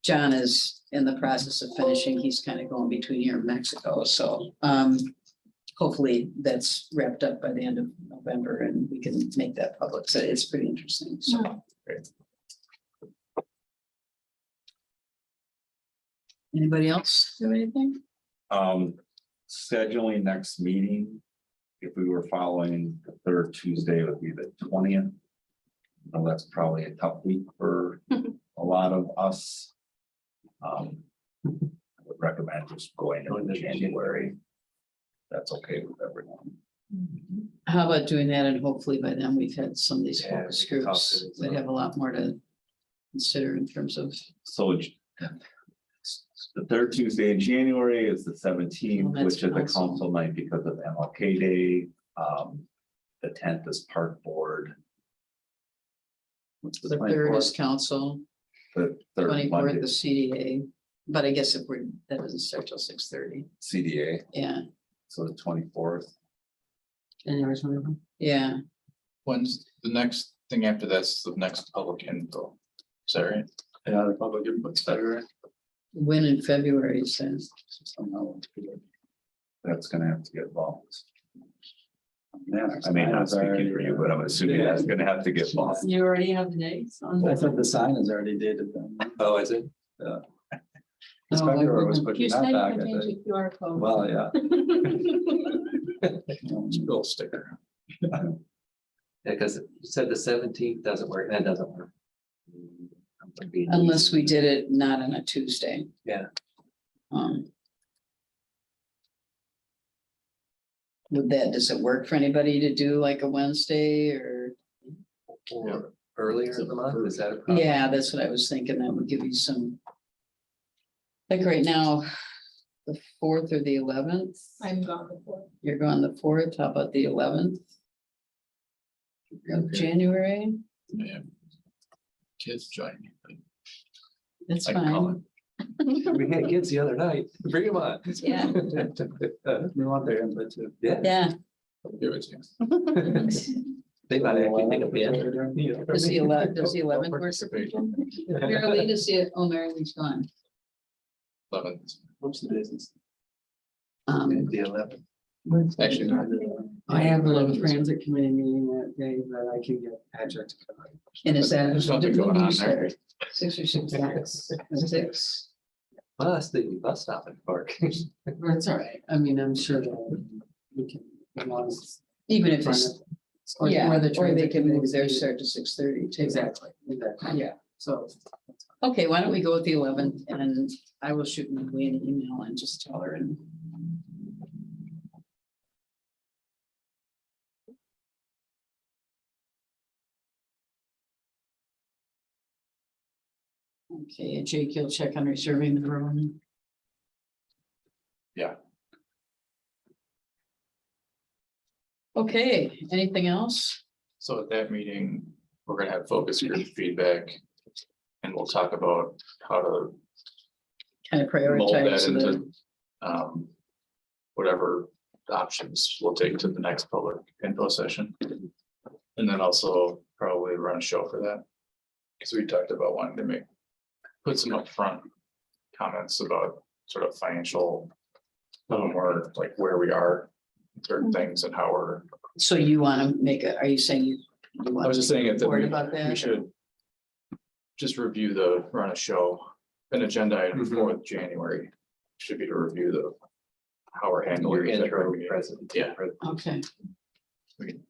John is in the process of finishing. He's kind of going between here and Mexico. So hopefully that's wrapped up by the end of November and we can make that public. So it's pretty interesting. So great. Anybody else have anything? Scheduling next meeting, if we were following the third Tuesday, would be the 20th. Well, that's probably a tough week for a lot of us. I would recommend just going into January. That's okay with everyone. How about doing that? And hopefully by then we've had some of these Yeah, focus we can talk groups to that them. have a lot more to consider in terms of. So the third Tuesday in January is the 17th, Well, that's which is a council. council night because of MLK Day. The 10th is park board. what's The third is 24th? council, The third 24th Monday, the CDA, but I guess if we're, that doesn't start till 6:30. CDA, Yeah, so the 24th. January 21st. yeah. When's the next thing after that's the next public info? Sorry. Yeah, the public input's February. When in February, it says. Somehow. That's gonna have to get involved. Man, I may not speaking for you, but I'm assuming that's gonna have to get involved. You already have the dates on. I thought the sign is already dated then. Oh, is it? This No, I February was wouldn't. pushing You that said you back, could I change think. the QR code. Well, yeah. Bill sticker. Yeah, because you said the 17th doesn't work. That doesn't work. Unless we did it not on a Tuesday. Yeah. Does it work for anybody to do like a Wednesday or? Or earlier in the month, is that a problem? Yeah, that's what I was thinking. That would give you some. Like right now, the 4th or the 11th, I'm gone before. you're going the 4th, how about the 11th of January? Yeah. Kids joining. That's I can call fine. We had kids the other night. Bring them on. Yeah. We want their input too. Yeah. Yeah, Give it to you. They might actually think of it. does the 11th work for people? Mary Lee, does it, oh, Mary Lee's gone. 11th. What's the business? The 11th. Actually, no. I have a transit committee meeting that day that I can get Patrick to come. And is that? There's nothing going on there. 6 or 6? 6. Bus, the bus stop at the park. That's all right. I mean, I'm sure that we can. as long as Even if front it's, of- Or yeah, the or they transit can move committee their meeting. start to 6:30 too. Exactly. Yeah. So. Okay, why don't we go with the 11th and I will shoot Lee an email and just tell her and. Okay, and Jake, you'll check on reserving the room. Yeah. Okay, anything else? So at that meeting, we're gonna have focus group feedback. And we'll talk about how to Kind of mold that prioritize the, into. Whatever options we'll take to the next public info session. And then also probably run a show for that. Cause we talked about wanting to put some upfront comments about sort of financial. More like where we are, in certain things and how we're, so you want to make a, are you saying you? I was just saying it that Worried we about that? we should. Just review run a show, an agenda item for January, should be to review how we're handling. Your executive intro meeting. present. Yeah. Okay, We-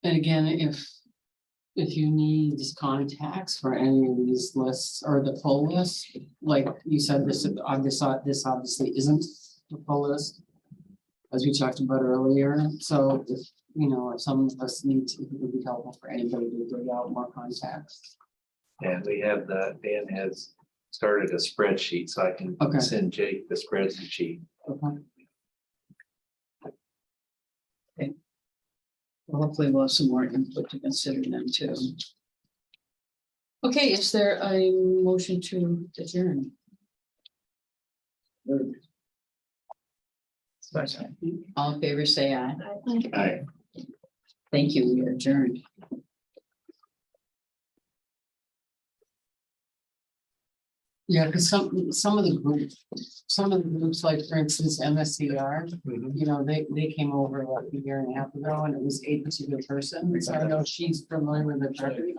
And again, if you need contacts for any of these lists or the full list, like you said, this obviously isn't the full list. As we talked about earlier, so if, if some of us need to, it would be helpful for anybody to dig out more contacts. And we have Dan has started a spreadsheet, so I can Okay. send Jake the spreadsheet. Okay. well, hopefully we'll have some more input to consider them too. Okay, is there a motion to adjourn? All in favor, say aye. I. Thank you, we are adjourned. Yeah, because some of the groups, like for instance, MSCR, they came over like a year and a half ago and it was a particular person. So I know she's familiar with the property.